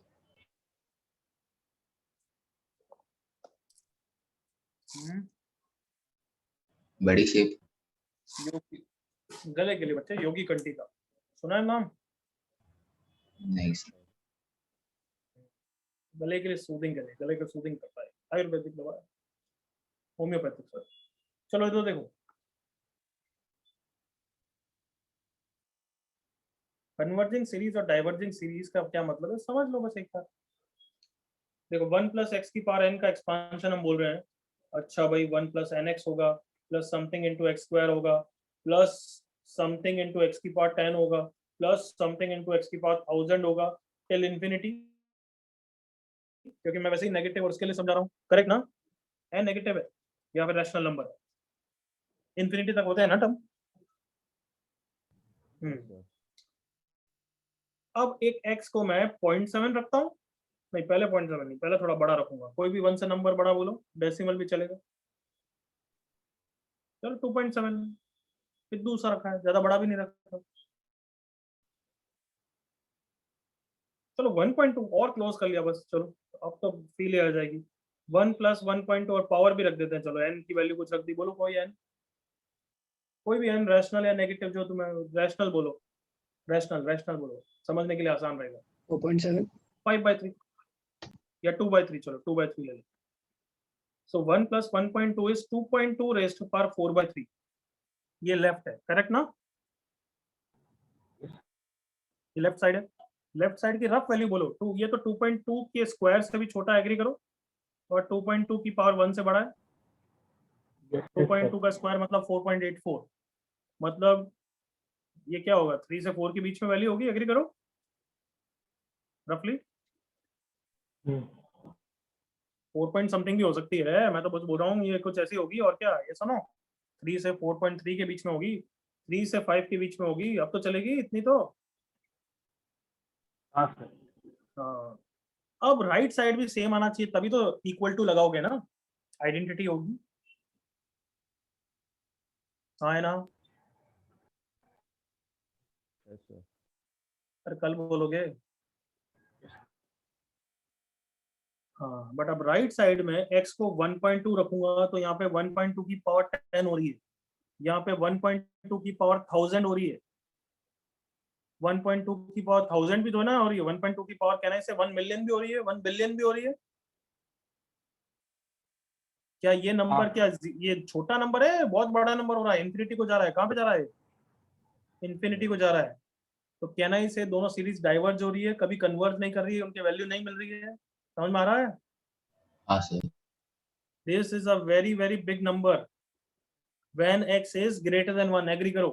बड़ी शेप। योगी, गले के लिए बच्चे, योगी कंठी का सुना है नाम? नहीं सर। गले के लिए सूदिंग के लिए, गले को सूदिंग करता है, आयुर्वेदिक दवा है, होम्योपैथिक सर। चलो इधर देखो, कन्वर्जिंग सीरीज और डाइवर्जिंग सीरीज का क्या मतलब है समझ लो बस एक बार। देखो 1 प्लस एक्स की पावर n का एक्सपांशन हम बोल रहे हैं, अच्छा भाई 1 प्लस एन एक्स होगा plus something into x square होगा प्लस समथिंग इंटू एक्स की पावर 10 होगा प्लस समथिंग इंटू एक्स की पावर 1000 होगा टिल इंफिनिटी, क्योंकि मैं वैसे ही नेगेटिव और उसके लिए समझा रहा हूँ, करेक्ट ना? एन नेगेटिव है या फिर रैशनल नंबर है, इंफिनिटी तक होता है ना टर्म। अब एक x को मैं 0.7 रखता हूँ, नहीं पहले 0.7 नहीं, पहले थोड़ा बड़ा रखूंगा, कोई भी 1 से नंबर बड़ा बोलो, डेसिमल भी चलेगा। चलो 2.7 फिर दूसरा रखा है, ज्यादा बड़ा भी नहीं रखा। चलो 1.2 और क्लोज कर लिया बस, चलो अब तो फील आ जाएगी। 1 + 1.2 और पावर भी रख देते हैं, चलो n की वैल्यू कुछ रख दी, बोलो कोई n, कोई भी n, रैशनल या नेगेटिव, जो तुम्हें रैशनल बोलो, रैशनल बोलो, समझने के लिए आसान रहेगा। 4.7 5/3 या 2/3, चलो 2/3 ले लो। सो 1 + 1.2 इज 2.2 raised to power 4/3, ये लेफ्ट है, करेक्ट ना? ये लेफ्ट साइड है, लेफ्ट साइड की रफ वैल्यू बोलो 2, ये तो 2.2 के स्क्वायर से भी छोटा, एग्री करो, और 2.2 की पावर 1 से बड़ा है। Yes, yes, 2.2 का स्क्वायर मतलब 4.84, मतलब ये क्या होगा, 3 से 4 के बीच में वैल्यू होगी, एग्री करो रफली। 4 पॉइंट समथिंग भी हो सकती है, मैं तो बस बोल रहा हूँ ये कुछ ऐसी होगी, और क्या, ये सुनो 3 से 4.3 के बीच में होगी, 3 से 5 के बीच में होगी, अब तो चलेगी इतनी तो। हाँ सर। हाँ, अब राइट साइड भी सेम आना चाहिए, तभी तो इक्वल टू लगाओगे ना, आइडेंटिटी होगी। हाँ है ना? Yes, sir. अरे कल बोलोगे। हाँ, बट अब राइट साइड में x को 1.2 रखूंगा तो यहाँ पे 1.2 की पावर 10 हो रही है, यहाँ पे 1.2 की पावर 1000 हो रही है, 1.2 की पावर 1000 भी तो ना हो रही है, 1.2 की पावर कहना से 1 मिलियन भी हो रही है, 1 बिलियन भी हो रही है। क्या ये नंबर, क्या ये छोटा नंबर है, बहुत बड़ा नंबर हो रहा है, इन्फिनिटी को जा रहा है, कहाँ पे जा रहा है, इन्फिनिटी को जा रहा है। तो कहना ही से दोनों सीरीज डाइवर्ज हो रही है, कभी कन्वर्ज नहीं कर रही है, उनके वैल्यू नहीं मिल रही है, समझ में आ रहा है? हाँ sir. This is a very very big number when x is greater than 1, agree करो।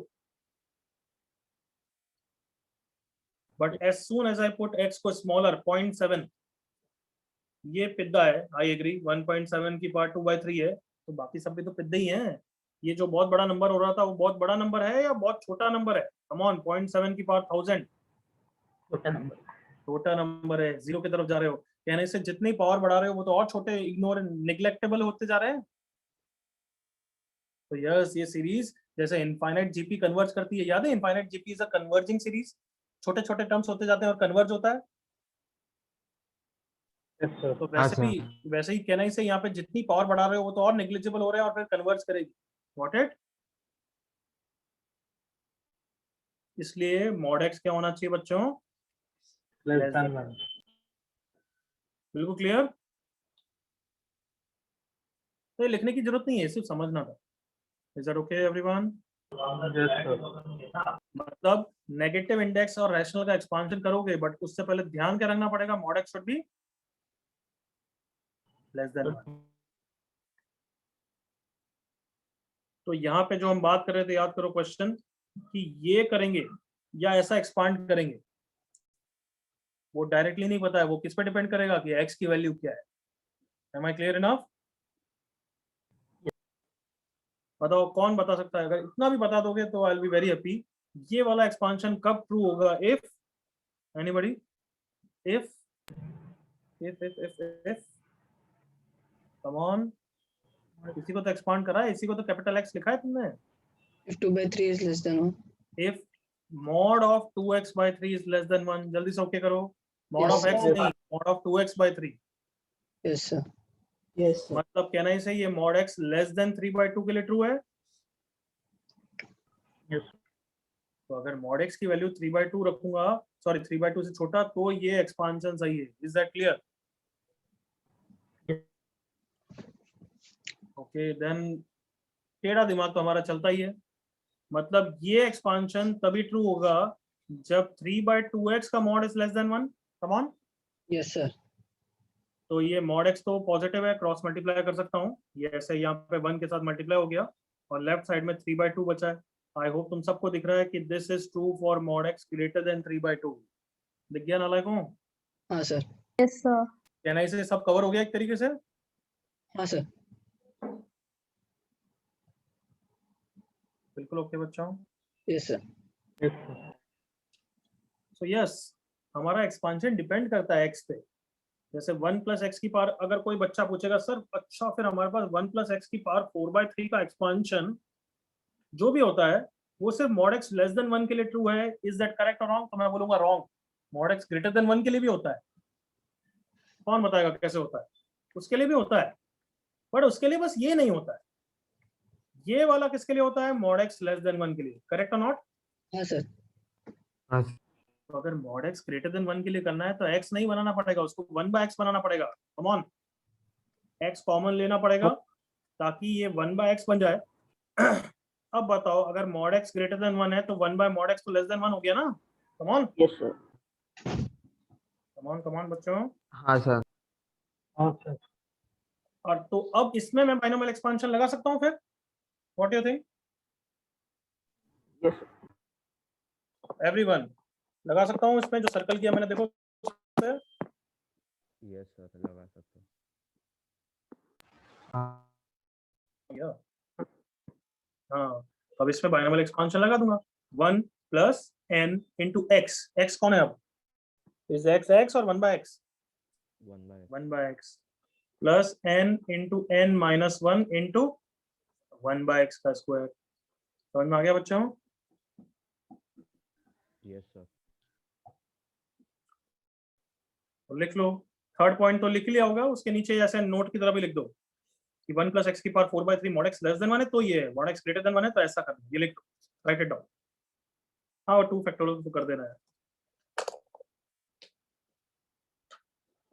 but as soon as I put x को smaller 0.7, ये पिद्दा है, आई एग्री, 1.7 की पावर 2/3 है, तो बाकी सब भी तो पिद्दे ही हैं। ये जो बहुत बड़ा नंबर हो रहा था वो बहुत बड़ा नंबर है या बहुत छोटा नंबर है? कम ऑन, 0.7 की पावर 1000 छोटा नंबर। छोटा नंबर है, जीरो की तरफ जा रहे हो, कहने से जितनी पावर बढ़ा रहे हो वो तो और छोटे, इग्नोर, निग्लेक्टेबल होते जा रहे हैं। तो यस, ये सीरीज जैसे इनफाइनाइट जीपी कन्वर्ज करती है, याद है infinite GP is a converging series, छोटे छोटे टर्म्स होते जाते हैं और कन्वर्ज होता है। तो वैसे ही कहना ही से यहाँ पे जितनी पावर बढ़ा रहे हो वो तो और नेग्लिजिबल हो रहे हैं और फिर कन्वर्ज करेगी, गॉट इट? इसलिए मॉड एक्स क्या होना चाहिए बच्चों? Less than 1. बिल्कुल क्लियर, तो ये लिखने की जरूरत नहीं है, सिर्फ समझना था। Is that okay everyone? Yes, sir. मतलब नेगेटिव इंडेक्स और रैशनल का एक्सपांशन करोगे, बट उससे पहले ध्यान क्या रखना पड़ेगा, mod x should be less than 1। तो यहाँ पे जो हम बात कर रहे थे, याद करो क्वेश्चन, कि ये करेंगे या ऐसा एक्सपांड करेंगे, वो डायरेक्टली नहीं पता है, वो किस पे डिपेंड करेगा कि x की वैल्यू क्या है। Am I clear enough? बताओ कौन बता सकता है? अगर इतना भी बता दोगे तो I will be very happy. ये वाला एक्सपांशन कब ट्रू होगा? If anybody, if come on, इसी को तो एक्सपांड करा है, इसी को तो कैपिटल एक्स लिखा है तुमने। If 2/3 is less than 1. If mod of 2x/3 is less than 1, जल्दी से ओके करो। Mod Yes, of x sir. नहीं, mod of 2x/3, Yes, sir. Yes, sir. मतलब कहना ही से ये मॉड x लेस देन 3/2 के लिए ट्रू है। Yes. तो अगर मॉड x की वैल्यू 3/2 रखूंगा, सॉरी 3/2 से छोटा, तो ये एक्सपांशन सही है। Is that clear? Okay then, टेढ़ा दिमाग तो हमारा चलता ही है, मतलब ये एक्सपांशन तभी ट्रू होगा जब 3/2x का mod is less than 1। Come on, Yes, sir. तो ये मॉड x तो पॉजिटिव है, क्रॉस मल्टीप्लाई कर सकता हूँ, ये ऐसे यहाँ पे 1 के साथ मल्टीप्लाई हो गया और लेफ्ट साइड में 3/2 बचा है। आई होप तुम सबको दिख रहा है कि this is true for mod x greater than 3/2। दिख गया नालायकों? हाँ सर। Yes sir. कहना इसे सब कवर हो गया एक तरीके से? हाँ सर। बिल्कुल ओके बच्चों? Yes sir. Yes, sir. So yes, हमारा एक्सपांशन डिपेंड करता है x पे। जैसे 1 + x की पावर, अगर कोई बच्चा पूछेगा सर अच्छा फिर हमारे पास 1 + x की पावर 4/3 का एक्सपांशन जो भी होता है वो सिर्फ मॉड x लेस देन 1 के लिए ट्रू है, इज दैट करेक्ट और रॉन्ग? तो मैं बोलूंगा wrong. Mod x greater than 1 के लिए भी होता है। कौन बताएगा कैसे होता है? उसके लिए भी होता है, बट उसके लिए बस ये नहीं होता है। ये वाला किसके लिए होता है? मॉड एक्स लेस देन 1 के लिए। करेक्ट और नॉट? हाँ सर। हाँ तो अगर मॉड एक्स ग्रेटर देन 1 के लिए करना है तो x नहीं बनाना पड़ेगा, उसको 1/x बनाना पड़ेगा। कम ऑन, x कॉमन लेना पड़ेगा ताकि ये 1/x बन जाए। अब बताओ, अगर मॉड एक्स ग्रेटर देन 1 है तो 1/mod x तो लेस देन 1 हो गया ना? Come on, yes sir. Come on बच्चों। हाँ सर। हाँ सर। और तो अब इसमें मैं बाइनोमियल एक्सपांशन लगा सकता हूँ फिर? What do you think yes everyone? लगा सकता हूँ इसमें जो सर्कल किया मैंने, देखो यस सर, लगा सकते हो। हाँ या हाँ, अब इसमें बाइनोमियल एक्सपांशन लगा दूंगा। 1 plus n into x. X कौन है अब? इज एक्स एक्स और 1/x? 1/x। 1/x plus n into n minus 1 into 1/x का स्क्वायर। समझ में आ गया बच्चों? Yes sir. तो लिख लो। थर्ड पॉइंट तो लिख लिया होगा, उसके नीचे जैसे नोट की तरह भी लिख दो कि 1 प्लस एक्स की power 4/3 mod x less than 1 है तो ये है, मॉड एक्स ग्रेटर देन 1 है तो ऐसा करना, ये लिख दो, राइट इट डाउन। हाँ, और 2 फैक्टोरियल तो कर देना है।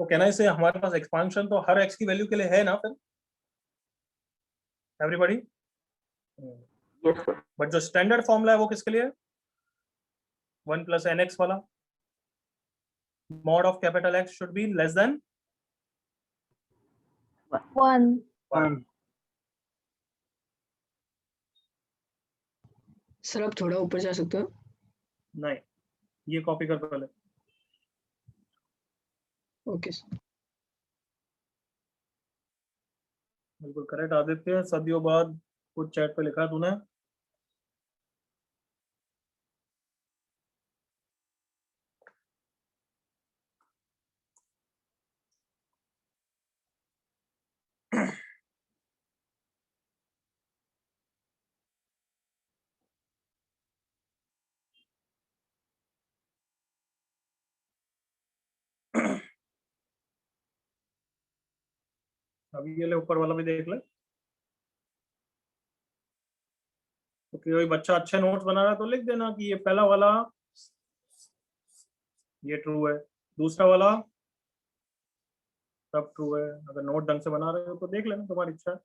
तो कहना इसे हमारे पास एक्सपांशन तो हर एक्स की वैल्यू के लिए है ना फिर एवरीबॉडी? Yes sir. बट जो स्टैंडर्ड फॉर्मूला है वो किसके लिए है? 1 प्लस एन एक्स वाला। Mod of capital x should be less than 1. 1। Sir आप थोड़ा ऊपर जा सकते हो? नहीं, ये कॉपी कर पहले। Okay sir. बिल्कुल करेक्ट आदित्य, सदियों बाद कुछ चैट पे लिखा तूने। अभी ये ले ऊपर वाला भी देख ले। तो कोई बच्चा अच्छे नोट्स बना रहा है तो लिख देना कि ये पहला वाला ये ट्रू है, दूसरा वाला सब ट्रू है। अगर नोट ढंग से बना रहे हो तो देख लेना, तुम्हारी इच्छा है।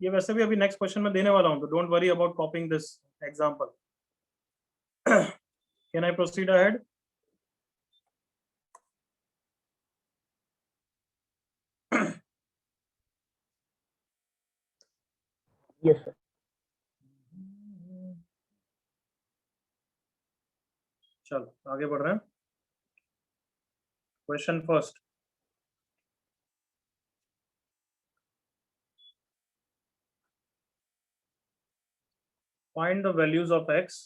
ये वैसे भी अभी नेक्स्ट क्वेश्चन में देने वाला हूं, तो don't worry about कॉपिंग this example. Can I proceed ahead? Yes sir. चलो आगे बढ़ रहे हैं। Question first. Find the values of x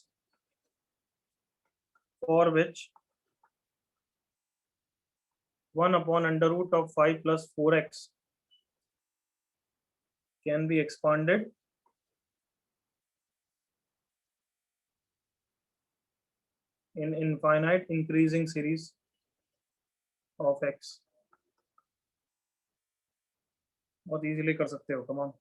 for which 1 upon under root of 5 plus 4x can be expanded in infinite increasing series of x। बहुत easily कर सकते हो, come on.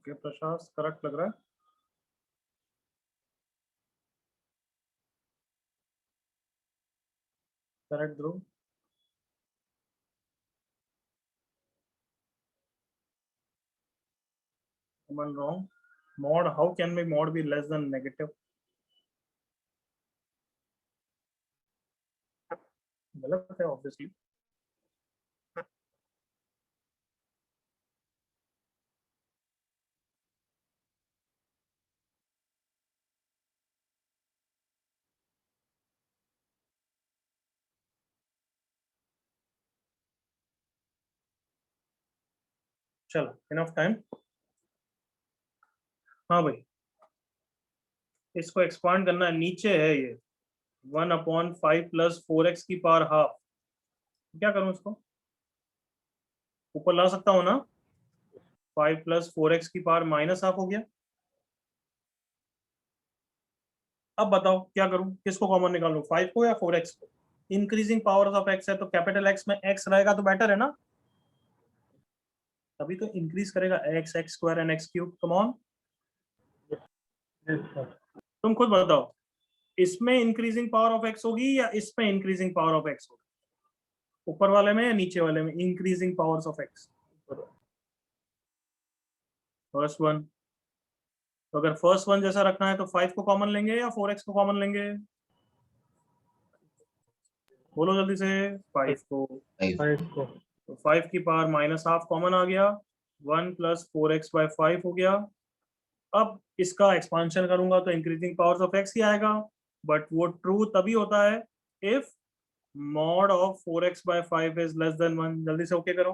Okay Prashant correct लग रहा है. Correct Dhruv. Someone wrong. Mod, how can be mod be less than negative? गलत है obviously. चलो enough time. हाँ भाई इसको एक्सपांड करना है. नीचे है ये 1/5 प्लस 4x की पावर हाफ. क्या करूं इसको? ऊपर ला सकता हूं ना. 5 प्लस 4x की पावर माइनस हाफ हो गया. अब बताओ क्या करूं, किसको कॉमन निकालूं, 5 को या 4x को? इंक्रीजिंग पावर्स ऑफ x है तो कैपिटल X में x रहेगा तो बेटर है ना. तभी तो इंक्रीज करेगा x, x square and x cube. Come on तुम खुद बताओ इसमें इंक्रीजिंग पावर ऑफ x होगी या इसमें इंक्रीजिंग पावर ऑफ x होगी? ऊपर वाले में या नीचे वाले में increasing powers of x? First one. तो अगर फर्स्ट वन जैसा रखना है तो 5 को कॉमन लेंगे या 4x को कॉमन लेंगे? बोलो जल्दी से. 5 को. 5 तो 5 की पावर माइनस हाफ कॉमन आ गया. 1 प्लस 4x/5 हो गया. अब इसका एक्सपांशन करूंगा तो इंक्रीजिंग पावर्स ऑफ x ही आएगा. बट वो ट्रू तभी होता है if mod of 4x/5 is less than 1. जल्दी से ओके करो.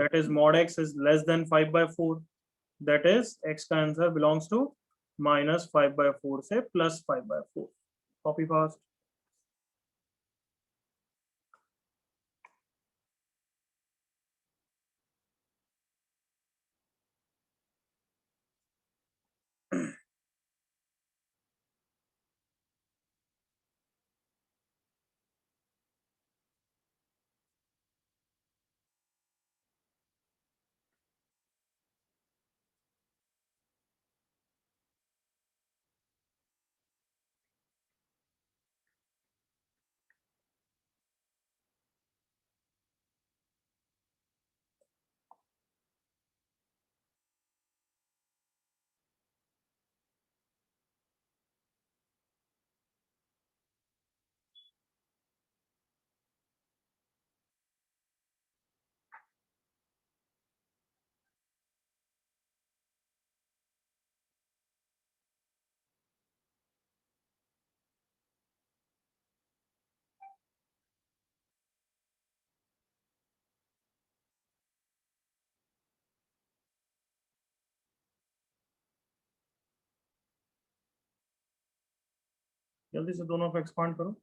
That is mod x is less than 5/4. That is x का आंसर belongs to -5/4 से +5/4. Copy fast. जल्दी से दोनों को एक्सपांड करो.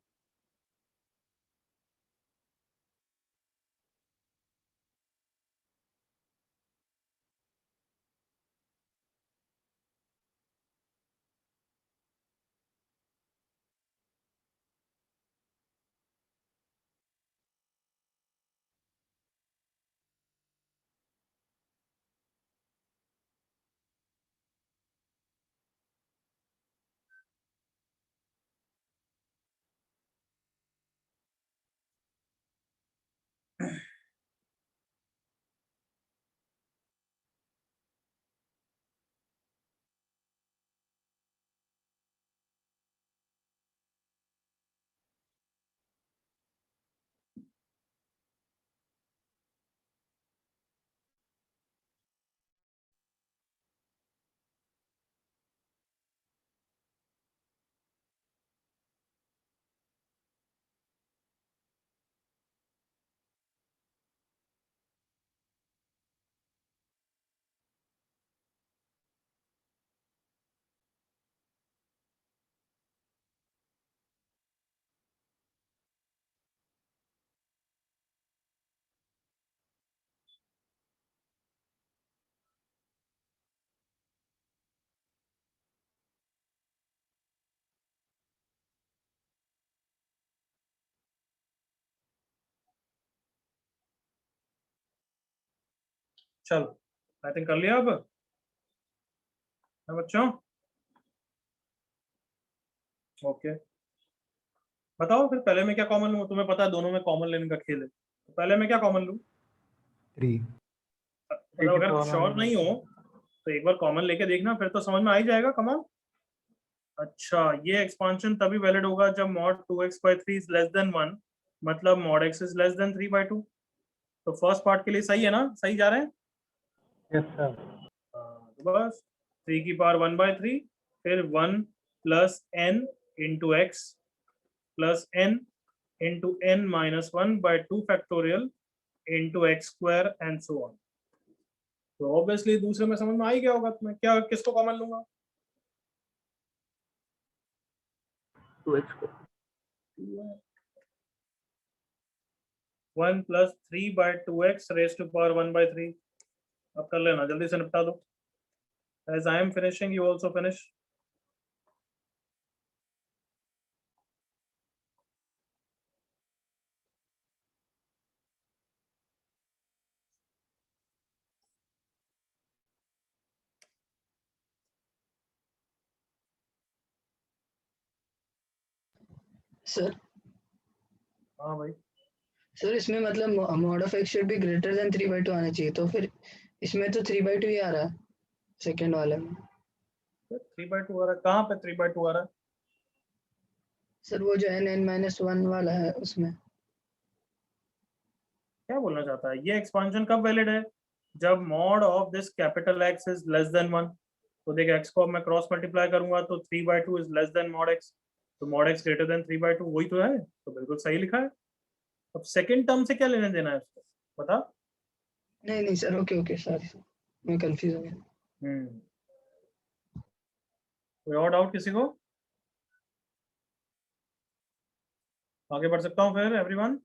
चलो आई थिंक कर लिया अब बच्चों? ओके बताओ फिर पहले में क्या कॉमन लूँ? तुम्हें पता है दोनों में कॉमन लेने का खेल है, तो पहले में क्या कॉमन लूँ? 3 मतलब अगर श्योर नहीं हो तो एक बार कॉमन लेके देखना, फिर तो समझ में आ ही जाएगा। कॉमन अच्छा, ये एक्सपांशन तभी वैलिड होगा जब mod 2x/3 is less than 1, मतलब mod x is less than 3/2। तो फर्स्ट पार्ट के लिए सही है ना? सही जा रहे हैं? Yes sir. तो बस 3 की पावर 1/3 फिर 1 plus n into x plus n into n minus 1/2 factorial into x square and so on. तो ऑब्वियसली दूसरे में समझ में आ ही गया होगा तुम्हें। क्या किसको कॉमन लूंगा? 2x को 1 plus 3/2x raise to power 1/3। अब कर लेना, जल्दी से निपटा दो। As I am finishing, you also finish. Sir हाँ भाई, सर इसमें मतलब mod of x should be greater than 3/2 आना चाहिए, तो फिर इसमें तो 3/2 ही आ रहा है सेकंड वाले में। 3/2 आ रहा है। कहाँ पे 3/2 आ रहा है? सर वो जो n(n-1) वाला है उसमें। क्या बोलना चाहता है? ये एक्सपांशन कब वैलिड है? जब mod of this capital X is less than 1। तो देख x को अब मैं क्रॉस मल्टीप्लाई करूंगा तो 3/2 is less than mod x, तो mod x ग्रेटर देन 3/2, वही तो है। तो बिल्कुल सही लिखा है। अब सेकंड टर्म से क्या लेने देना है उसको बता। नहीं नहीं सर, ओके ओके सॉरी, मैं कंफ्यूज हो गया। कोई और डाउट किसी को? आगे बढ़ सकता हूँ फिर एवरीवन?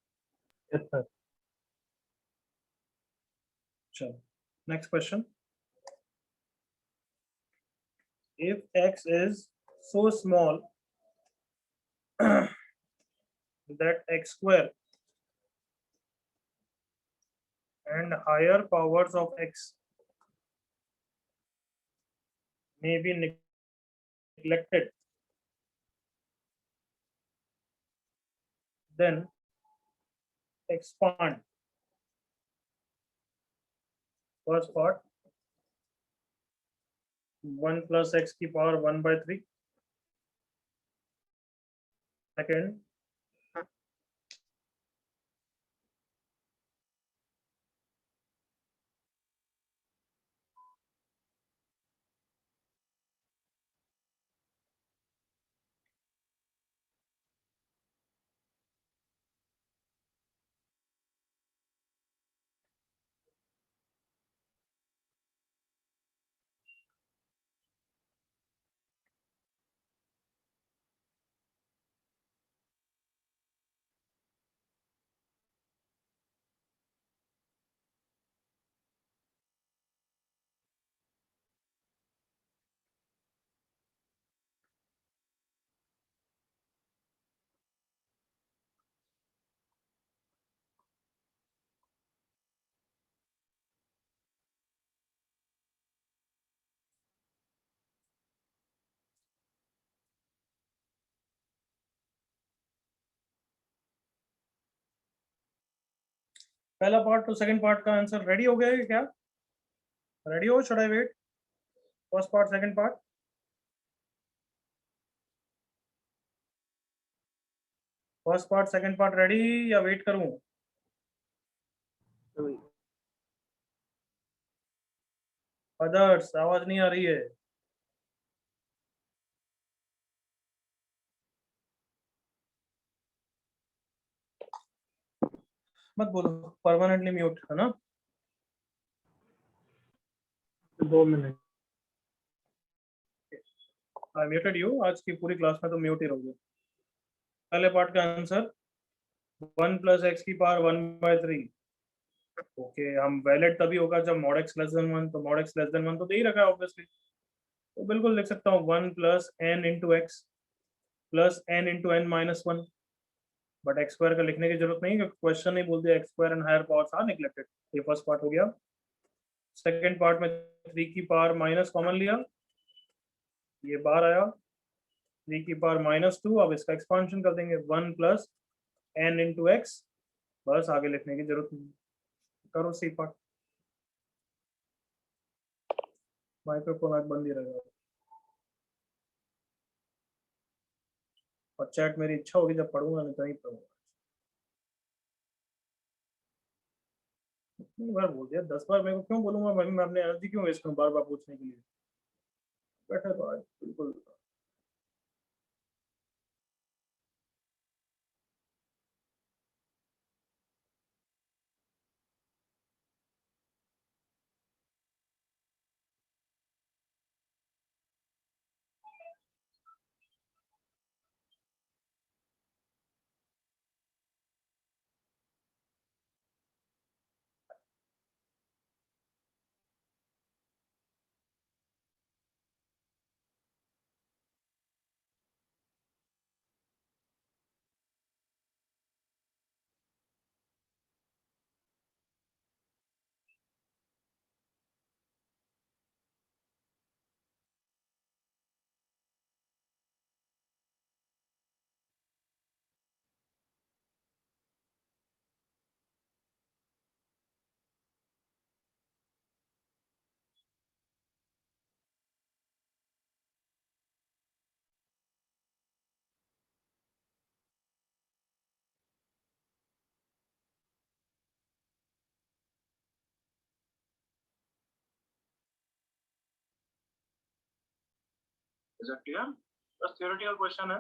Yes sir. चलो next question. If x is so small that x square and higher powers of x may be neglected, then expand. First part 1 plus x की पावर 1/3। Second पहला पार्ट तो सेकंड पार्ट का answer ready हो गया है क्या? Ready हो? Should I wait? First part second part? First part second part ready या वेट करूं? अदर्स आवाज नहीं आ रही है। मत बोलो, परमानेंटली म्यूट है ना? 2 मिनट। I muted you. आज की पूरी क्लास में तो म्यूट ही रहोगे। पहले पार्ट का आंसर 1 प्लस एक्स की पावर 1/3। ओके, हम वैलिड तभी होगा जब mod x लेस देन 1। तो mod x लेस देन 1 तो दे ही रखा है ऑब्वियसली, तो बिल्कुल लिख सकता हूँ 1 plus n into x plus n into n minus 1। But x square का लिखने की जरूरत नहीं, क्योंकि क्वेश्चन नहीं बोलते x square and higher powers are neglected. ये फर्स्ट पार्ट हो गया। सेकेंड पार्ट में 3 की पावर माइनस कॉमन लिया, ये बाहर आया 3 की पावर -2। अब इसका एक्सपांशन कर देंगे 1 प्लस n इंटू एक्स, बस आगे लिखने की जरूरत नहीं। करो सी पार्ट, माइक्रोफोन आज बंद ही रहेगा और चैट मेरी इच्छा होगी जब पढ़ूंगा, नहीं तो नहीं पढ़ूंगा। इतनी बार बोल दिया, 10 बार मेरे को क्यों बोलूंगा मैं अपने एनर्जी क्यों वेस्ट करूं बार बार पूछने के लिए। बैठे तो आज बिल्कुल क्लियर। बस थ्योरेटिकल क्वेश्चन है।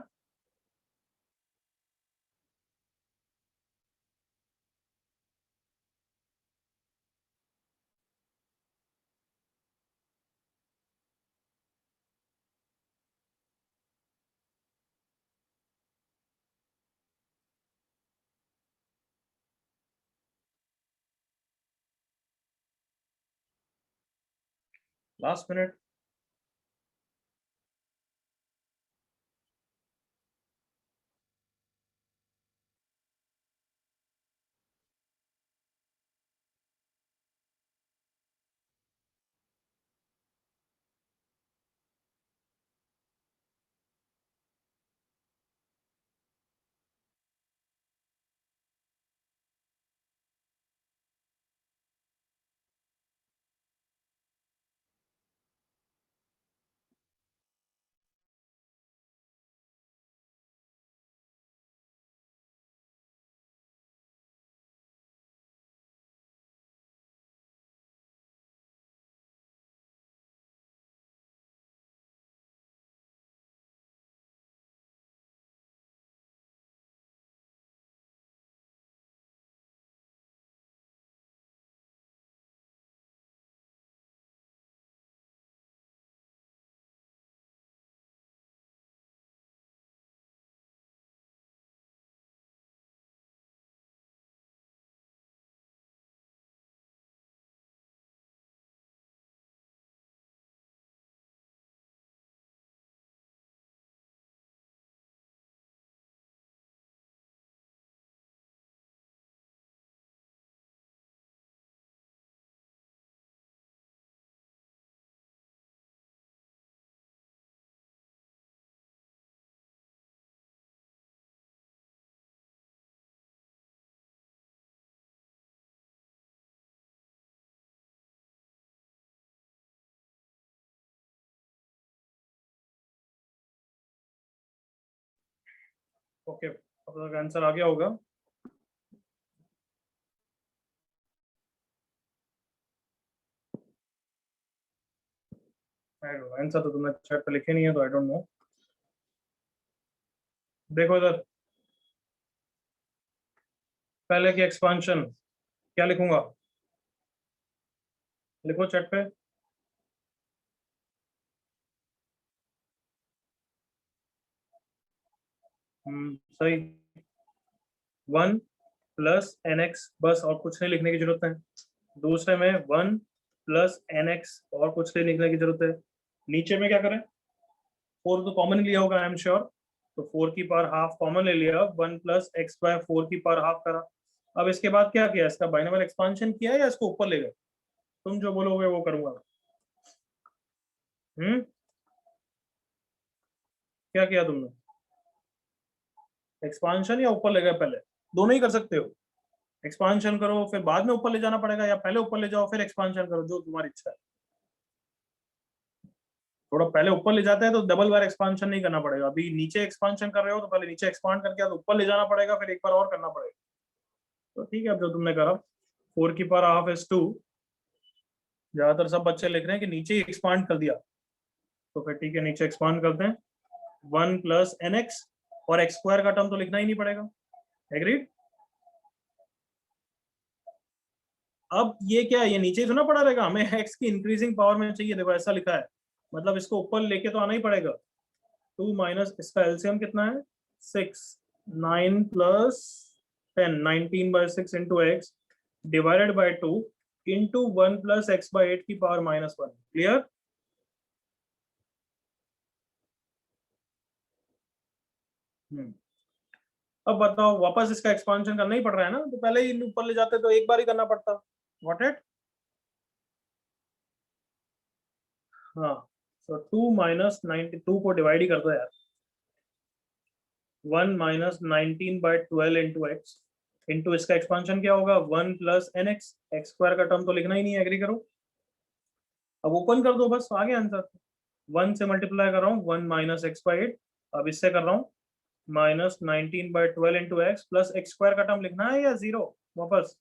Last minute. ओके, अब तक आंसर आ गया होगा। आंसर तो तुमने चैट पे लिखे नहीं है, तो आई डोंट नो। देखो इधर, पहले की एक्सपांशन क्या लिखूंगा, लिखो चैट पे। सही, 1 प्लस एन एक्स, बस और कुछ नहीं लिखने की जरूरत है। दूसरे में 1 प्लस एन एक्स, और कुछ नहीं लिखने की जरूरत है। नीचे में क्या करें, 4 तो कॉमन लिया होगा आई एम श्योर, तो 4 की पावर हाफ कॉमन ले लिया, 1 प्लस एक्स बाय 4 की पावर हाफ करा। अब इसके बाद क्या किया, इसका बाइनोमियल एक्सपांशन किया या इसको ऊपर ले गए, तुम जो बोलोगे वो करूंगा। क्या किया तुमने? एक्सपांशन या ऊपर ले गए पहले? दोनों ही कर सकते हो। एक्सपांशन करो फिर बाद में ऊपर ले जाना पड़ेगा, या पहले ऊपर ले जाओ फिर एक्सपांशन करो, जो तुम्हारी इच्छा है। थोड़ा पहले ऊपर ले जाते हैं तो डबल बार एक्सपांशन नहीं करना पड़ेगा। अभी नीचे एक्सपांशन कर रहे हो तो पहले नीचे एक्सपांड करके तो ऊपर ले जाना पड़ेगा, फिर एक बार और करना पड़ेगा। तो ठीक है, अब जो तुमने करा 4^12 is 2, ज्यादातर सब बच्चे लिख रहे हैं कि नीचे ही एक्सपांड कर दिया, तो फिर ठीक है नीचे एक्सपांड करते हैं। 1 + nx, और x² का टर्म तो लिखना ही नहीं पड़ेगा। एग्रीड? अब ये क्या है, ये नीचे ही थोड़ा पड़ा रहेगा, हमें x की इंक्रीजिंग पावर में चाहिए। देखो ऐसा लिखा है, मतलब इसको ऊपर लेके तो आना ही पड़ेगा। 2 माइनस इसका एलसीएम कितना है? 6। 9 + 10, 19/6 into x divided by 2 into 1 + x/8 की पावर -1। क्लियर? अब बताओ, वापस इसका एक्सपांशन करना ही पड़ रहा है ना, तो पहले ही ऊपर ले जाते तो एक बार ही करना पड़ता। What it? हाँ, तो 2 माइनस 92 को डिवाइड ही कर दो यार। 1 माइनस 19/12 इंटू एक्स इंटू इसका एक्सपांशन क्या होगा? 1 + nx। x² का टर्म तो लिखना ही नहीं है, एग्री करो। अब ओपन कर दो, बस आ गया आंसर। 1 से मल्टीप्लाई कर रहा हूँ, 1 माइनस x/8। अब इससे कर रहा हूँ minus 19/12 into x plus x² का टर्म लिखना है या जीरो? वापस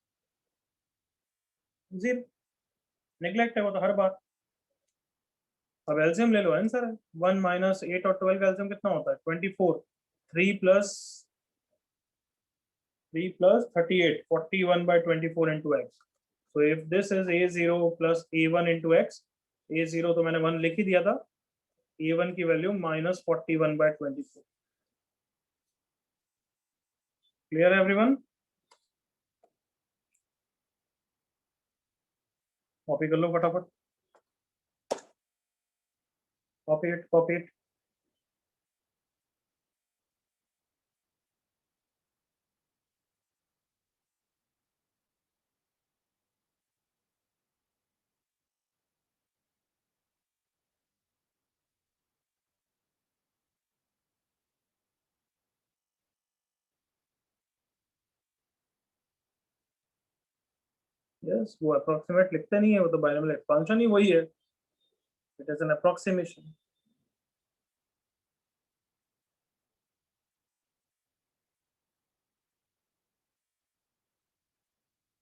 जीरो, नेग्लेक्ट है वो तो हर बार। अब एलसीएम ले लो, आंसर है 1 माइनस 8 और 12 का एलसीएम कितना होता है? 24। 3 plus 38, 41/24 into x. So if this is a0 plus a1 into x, a0 तो मैंने 1 लिख ही दिया था, a1 की वैल्यू -41/24। क्लियर है एवरीवन? कॉपी कर लो फटाफट, copy it, copy it. Yes, वो अप्रोक्सीमेट लिखते नहीं है, वो तो बाइनोमियल एक्सपांशन ही वही है। It is an approximation.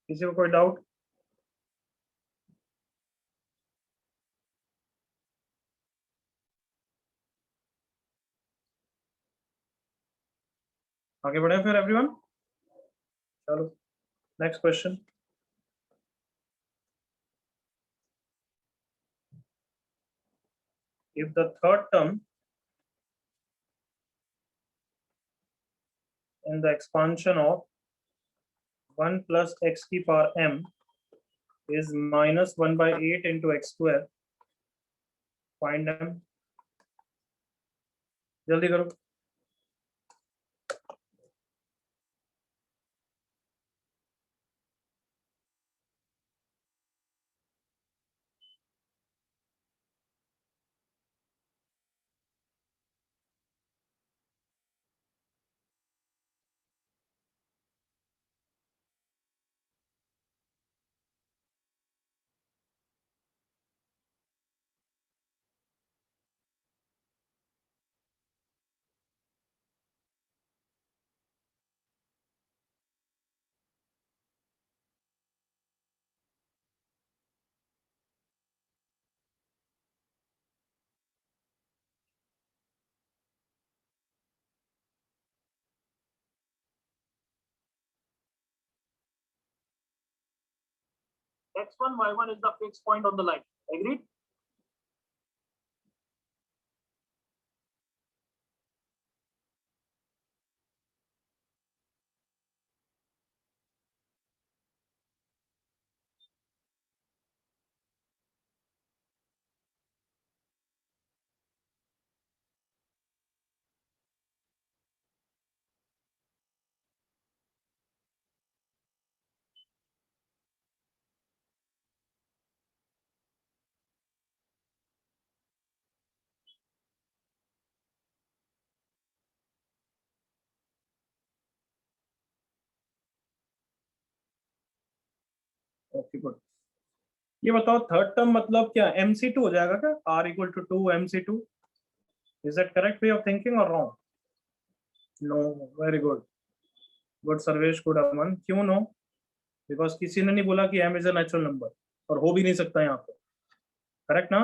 किसी को कोई डाउट? आगे बढ़े फिर एवरीवन। चलो next question. If the third term in the expansion of 1 plus x की power m is -1/8 into x², find m। जल्दी करो। x1 y1 is the fixed point on the line. Agreed? Okay good. ये बताओ third term मतलब क्या mc2 हो जाएगा क्या, r equal to 2 mc2? Is that correct way of thinking और wrong? No, very good, good Sarvesh, good Aman. क्यों no? Because किसी ने नहीं बोला कि m is a natural number, और हो भी नहीं सकता यहाँ पे, करेक्ट ना?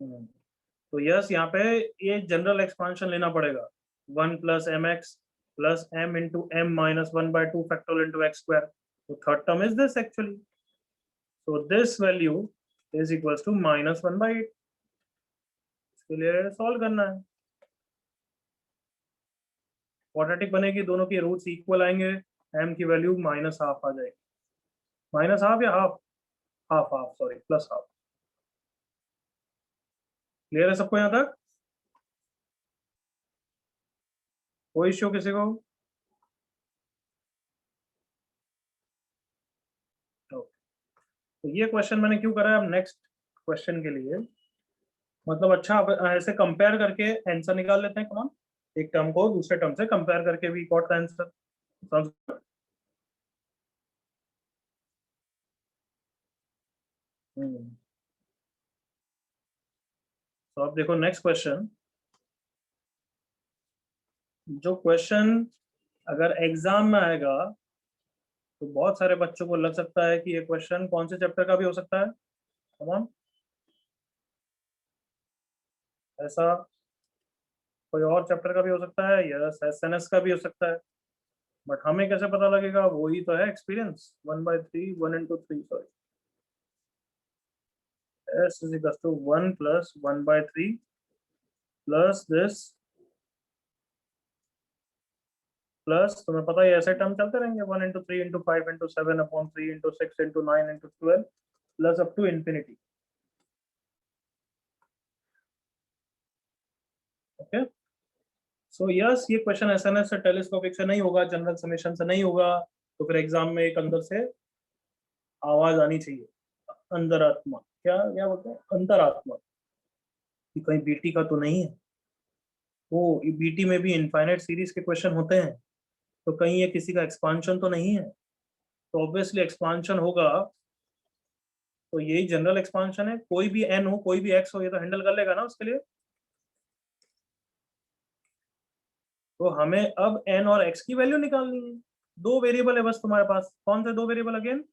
तो यस, यहाँ पे ये जनरल एक्सपांशन लेना पड़ेगा, 1 plus m x plus m into m minus 1/2 factorial into x square. तो third term is this actually, so this value is equals to -1/8। इसके लिए सॉल्व करना है, क्वाड्रेटिक बनेगी, दोनों के रूट्स इक्वल आएंगे, m की वैल्यू -½ आ जाएगी, -½ या हाफ, हाफ सॉरी, +½ क्लियर है सबको यहाँ तक? कोई इश्यू किसी को? तो ये क्वेश्चन मैंने क्यों करा है, अब नेक्स्ट क्वेश्चन के लिए, मतलब अच्छा अब ऐसे कंपेयर करके आंसर निकाल लेते हैं। कमान, एक टर्म को दूसरे टर्म से कंपेयर करके भी गॉट द आंसर। तो अब देखो नेक्स्ट क्वेश्चन, जो क्वेश्चन अगर एग्जाम में आएगा तो बहुत सारे बच्चों को लग सकता है कि ये क्वेश्चन कौन से चैप्टर का भी हो सकता है। कमान, ऐसा कोई और चैप्टर का भी हो सकता है, यस एसएनएस का भी हो सकता है, बट हमें कैसे पता लगेगा? वही तो है experience, 1/3 1 into 3 sorry, s is equal to 1 plus 1/3 plus this plus, तुम्हें पता है ऐसे टर्म चलते रहेंगे, 1 into 3 into 5 into 7 upon 3 into 6 into 9 into 12 plus up to infinity. Okay, so yes, ये क्वेश्चन एसएनएस से टेलीस्कोपिक से नहीं होगा, जनरल समेशन से नहीं होगा, तो फिर एग्जाम में एक अंदर से आवाज आनी चाहिए, अंदर आत्मा, क्या क्या बोलते हैं, अंतरात्मा, कि कहीं बीटी का तो नहीं है। वो बीटी में भी इनफाइनाइट सीरीज के क्वेश्चन होते हैं, तो कहीं ये किसी का एक्सपांशन तो नहीं है। तो ऑब्वियसली एक्सपांशन होगा तो यही जनरल एक्सपांशन है, कोई भी एन हो कोई भी एक्स हो, ये तो हैंडल कर लेगा ना उसके लिए। तो हमें अब एन और एक्स की वैल्यू निकालनी है, दो वेरिएबल है बस तुम्हारे पास। कौन से दो वेरिएबल अगेन?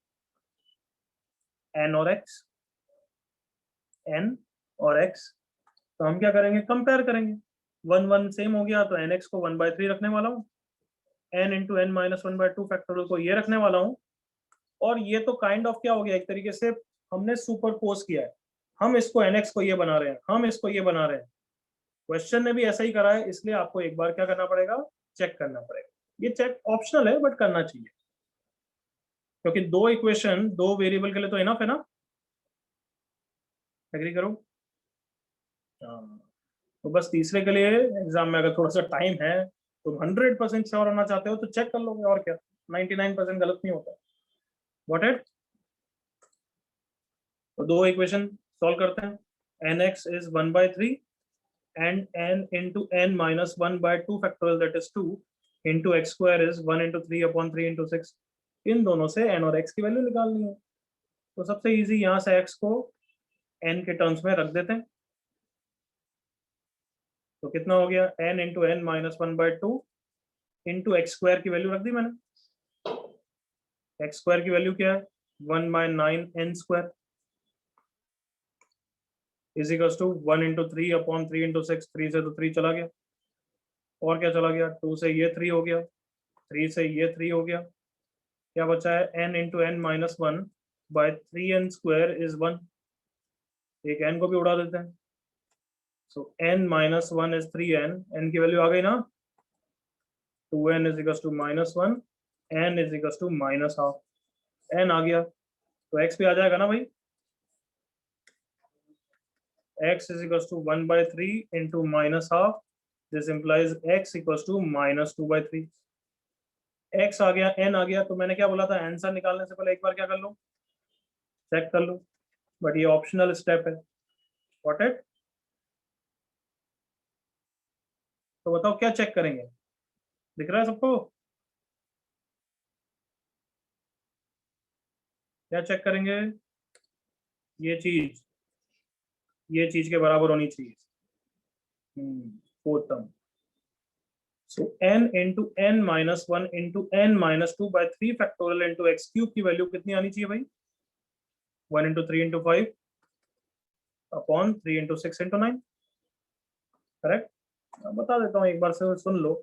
एन और एक्स, एन और एक्स। तो हम क्या करेंगे, कंपेयर करेंगे, 1 1 सेम हो गया तो एन एक्स को 1/3 रखने वाला हूँ, n into n minus 1/2 factorial को ये रखने वाला हूँ, और ये तो काइंड ऑफ क्या हो गया, एक तरीके से हमने सुपरपोज किया है, हम इसको एन एक्स को ये बना रहे हैं, हम इसको ये बना रहे हैं। क्वेश्चन ने भी ऐसा ही करा है, इसलिए आपको एक बार क्या करना पड़ेगा, चेक करना पड़ेगा। ये चेक ऑप्शनल है बट करना चाहिए, क्योंकि दो इक्वेशन दो वेरिएबल के लिए तो इनफ है ना, एग्री करो? तो बस तीसरे के लिए एग्जाम में अगर थोड़ा सा टाइम है, तुम 100% श्योर होना चाहते हो तो चेक कर लोगे, और क्या, 99% गलत नहीं होता। What it? तो दो इक्वेशन सॉल्व करते हैं, nx is 1/3 and n into n minus 1/2 factorial that is 2 into x square is 1 into 3 upon 3 into 6। इन दोनों से n और x की वैल्यू निकालनी है। तो सबसे इजी, यहाँ से x को n के टर्म्स में रख देते हैं, तो कितना हो गया, n into n minus 1/2 into x square की वैल्यू रख दी मैंने, x स्क्वायर की वैल्यू क्या है, 1/9 n square is equals to 1 into 3 upon 3 into 6। 3 से तो 3 चला गया, और क्या चला गया, 2 से ये 3 हो गया, 3 से ये 3 हो गया, क्या बचा है, n into n minus 1 by 3n square is 1। एक n को भी उड़ा देते हैं, so n minus 1 is 3n, n की वैल्यू आ गई ना, 2n is equals to -1, n is equals to -½ n आ गया, तो x भी आ जाएगा ना भाई, x is equals to 1/3 into -½ this implies x equals to -2/3। x आ गया, n आ गया, तो मैंने क्या बोला था, आंसर निकालने से पहले एक बार क्या कर लो, चेक कर लो, बट ये ऑप्शनल स्टेप है। What it? तो बताओ क्या चेक करेंगे, दिख रहा है सबको? क्या चेक करेंगे? ये चीज के बराबर होनी चाहिए। Fourth term. So n into n minus 1 into n minus 2 by 3 factorial into x cube की वैल्यू कितनी आनी चाहिए भाई? 1 into 3 into 5 upon 3 into 6 into 9। Correct? बता देता हूँ एक बार से, सुन लो।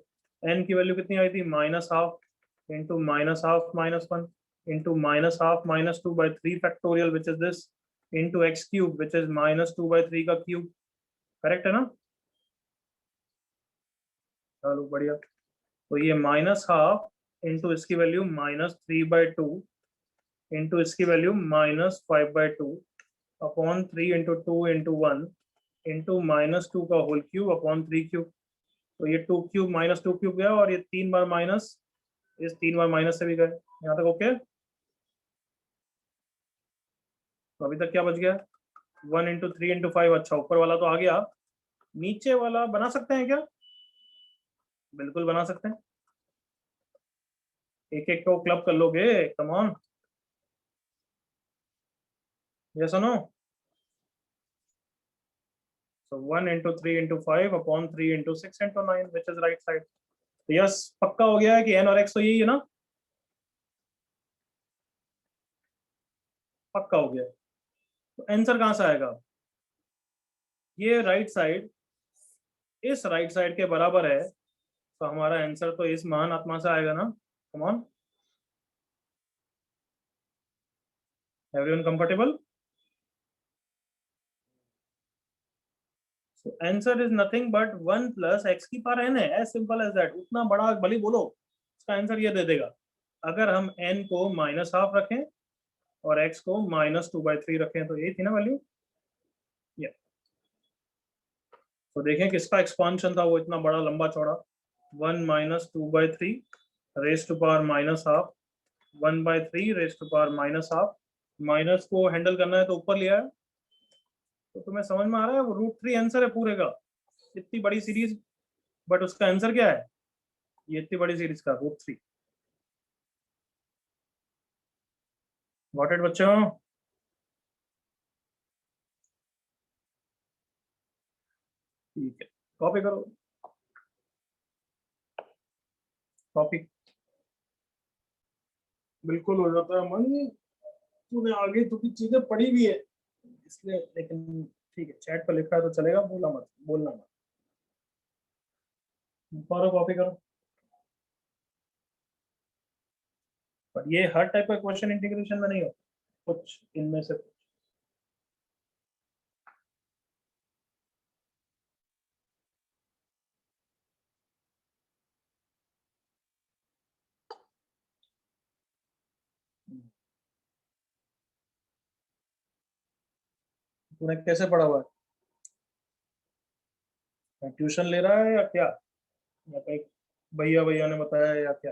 n की वैल्यू कितनी आई थी? Minus half into minus half minus 1 into minus half minus 2 by 3 factorial which is this into x cube which is minus 2 by 3 का क्यूब। करेक्ट है ना? चलो बढ़िया। तो ये माइनस हाफ इंटू इसकी वैल्यू -3/2 इंटू इसकी value -5/2 upon 3 into 2 into 1 into -2 का होल क्यूब अपॉन 3 क्यूब। तो ये 2 क्यूब -2 क्यूब गया और ये 3 बार माइनस, इस 3 बार माइनस से भी गए। यहाँ तक ओके? तो अभी तक क्या बच गया? 1 इंटू 3 इंटू 5। अच्छा, ऊपर वाला तो आ गया, नीचे वाला बना सकते हैं क्या? बिल्कुल बना सकते हैं। एक एक को क्लब कर लोगे? कम ऑन, यस और no? So 1 into 3 into 5 upon 3 into 6 into 9 which is right side। तो यस, पक्का हो गया है कि n और x तो यही है ना? पक्का हो गया। तो आंसर कहां से आएगा? ये राइट साइड इस राइट साइड के बराबर है, तो हमारा आंसर तो इस महान आत्मा से आएगा ना। Come on, everyone comfortable? So answer is nothing but 1 plus x की पावर n है, as simple as that। उतना बड़ा भले बोलो, इसका आंसर ये दे देगा। अगर हम n को माइनस हाफ रखें और x को -2/3 रखें तो यही थी ना वैल्यू। या तो देखें किसका एक्सपांशन था वो इतना बड़ा लंबा चौड़ा। 1 -2/3 raise to power minus half, 1/3 raise to power minus half. Minus को हैंडल करना है तो ऊपर लिया है। तो तुम्हें समझ में आ रहा है? वो √3 आंसर है पूरे का। इतनी बड़ी सीरीज, बट उसका आंसर क्या है? ये इतनी बड़ी सीरीज का √3। गॉट इट बच्चों? ठीक है, कॉपी करो, कॉपी। बिल्कुल हो जाता है मन। तूने आगे तो कुछ चीजें पढ़ी भी है इसलिए, लेकिन ठीक है, चैट पर लिखा है तो चलेगा, बोला मत, बोलना मत। करो, कॉपी करो। पर ये हर टाइप का क्वेश्चन इंटीग्रेशन में नहीं हो, कुछ इनमें से कुछ। तूने कैसे पढ़ा हुआ है? ट्यूशन ले रहा है या क्या, या कहीं भैया भैया ने बताया या क्या?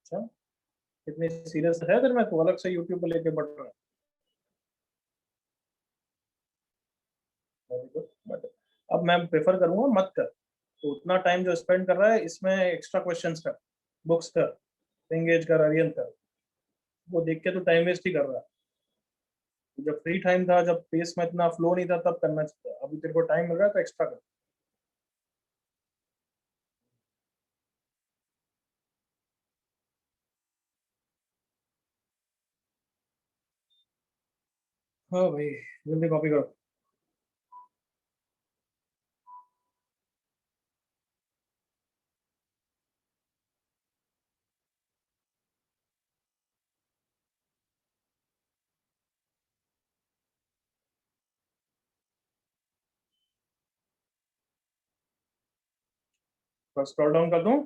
अच्छा, कितनी सीरियस है तेरे में, तो अलग से यूट्यूब पे लेके पढ़ रहा है। Very good, but अब मैं प्रेफर करूंगा मत कर। तो उतना टाइम जो स्पेंड कर रहा है इसमें एक्स्ट्रा क्वेश्चंस कर, बुक्स कर, एंगेज कर, अरियल कर। वो देख के तो टाइम वेस्ट ही कर रहा है। जब फ्री टाइम था, जब पेस में इतना फ्लो नहीं था, तब करना चाहिए। अभी तेरे को टाइम मिल रहा है तो एक्स्ट्रा कर। हाँ भाई, जल्दी कॉपी करो। बस स्क्रॉल डाउन कर दूं?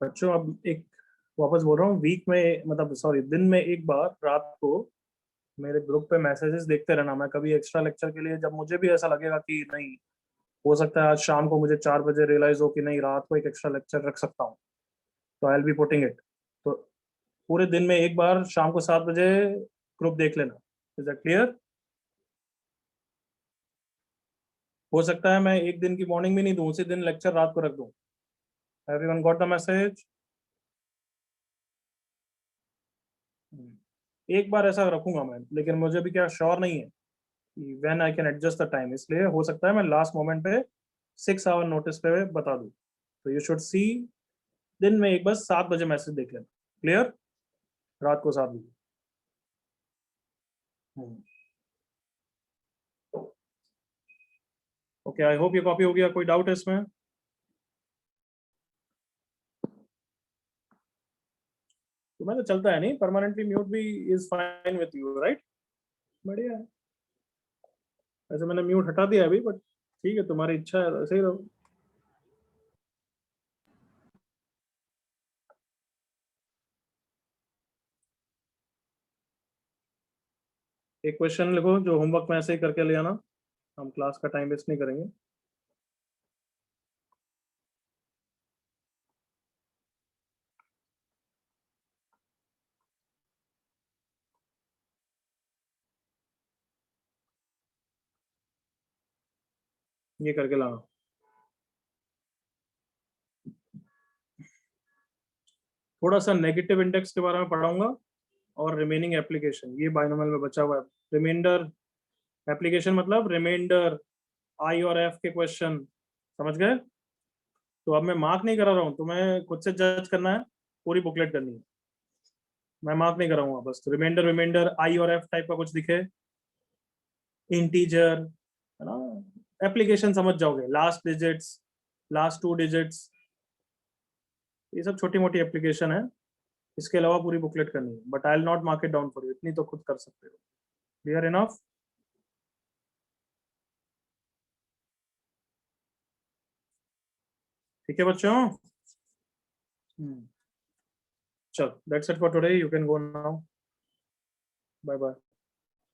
बच्चों अब एक वापस बोल रहा हूँ, वीक में मतलब सॉरी दिन में एक बार रात को मेरे ग्रुप पे मैसेजेस देखते रहना। मैं कभी एक्स्ट्रा लेक्चर के लिए जब मुझे भी ऐसा लगेगा कि नहीं हो सकता है आज शाम को मुझे 4 बजे रियलाइज हो कि नहीं रात को एक एक्स्ट्रा लेक्चर रख सकता हूँ, तो I will be putting it. तो पूरे दिन में एक बार शाम को 7 बजे ग्रुप देख लेना। Is that clear? हो सकता है मैं एक दिन की मॉर्निंग में नहीं दूं, उसी दिन लेक्चर रात को रख दूं। Everyone got the message? एक बार ऐसा रखूंगा मैं, लेकिन मुझे भी क्या श्योर नहीं है when I can adjust the time, इसलिए हो सकता है मैं लास्ट मोमेंट पे 6 आवर नोटिस पे बता दूं। तो यू शुड सी दिन में एक बस 7 बजे मैसेज देख लेना। क्लियर? रात को 7 बजे। ओके, आई होप ये कॉपी हो गया। कोई डाउट है इसमें? तो मैं तो चलता है नहीं, परमानेंटली म्यूट भी is fine with you right? बढ़िया है। वैसे मैंने म्यूट हटा दिया अभी, बट ठीक है, तुम्हारी इच्छा है, ऐसे ही रहो। एक क्वेश्चन लिखो जो होमवर्क में ऐसे ही करके ले आना, हम क्लास का टाइम वेस्ट नहीं करेंगे। ये करके लाना। थोड़ा सा नेगेटिव इंडेक्स के बारे में पढ़ाऊंगा और रिमेनिंग एप्लीकेशन, ये बाइनोमियल में बचा हुआ है। रिमाइंडर एप्लीकेशन मतलब रिमाइंडर, आई और एफ के क्वेश्चन, समझ गए? तो अब मैं मार्क नहीं करा रहा हूँ, तुम्हें खुद से जज करना है, पूरी बुकलेट करनी है। मैं मार्क नहीं कराऊंगा, बस रिमाइंडर रिमाइंडर आई और एफ टाइप का कुछ दिखे, इंटीजर है ना, एप्लीकेशन समझ जाओगे, लास्ट डिजिट्स, लास्ट 2 डिजिट्स, ये सब छोटी मोटी एप्लीकेशन है। इसके अलावा पूरी बुकलेट करनी है, but I will not mark it down for you, इतनी तो खुद कर सकते हो। Clear enough? ठीक है बच्चों? चलो, that's it for today, you can go now. Bye bye.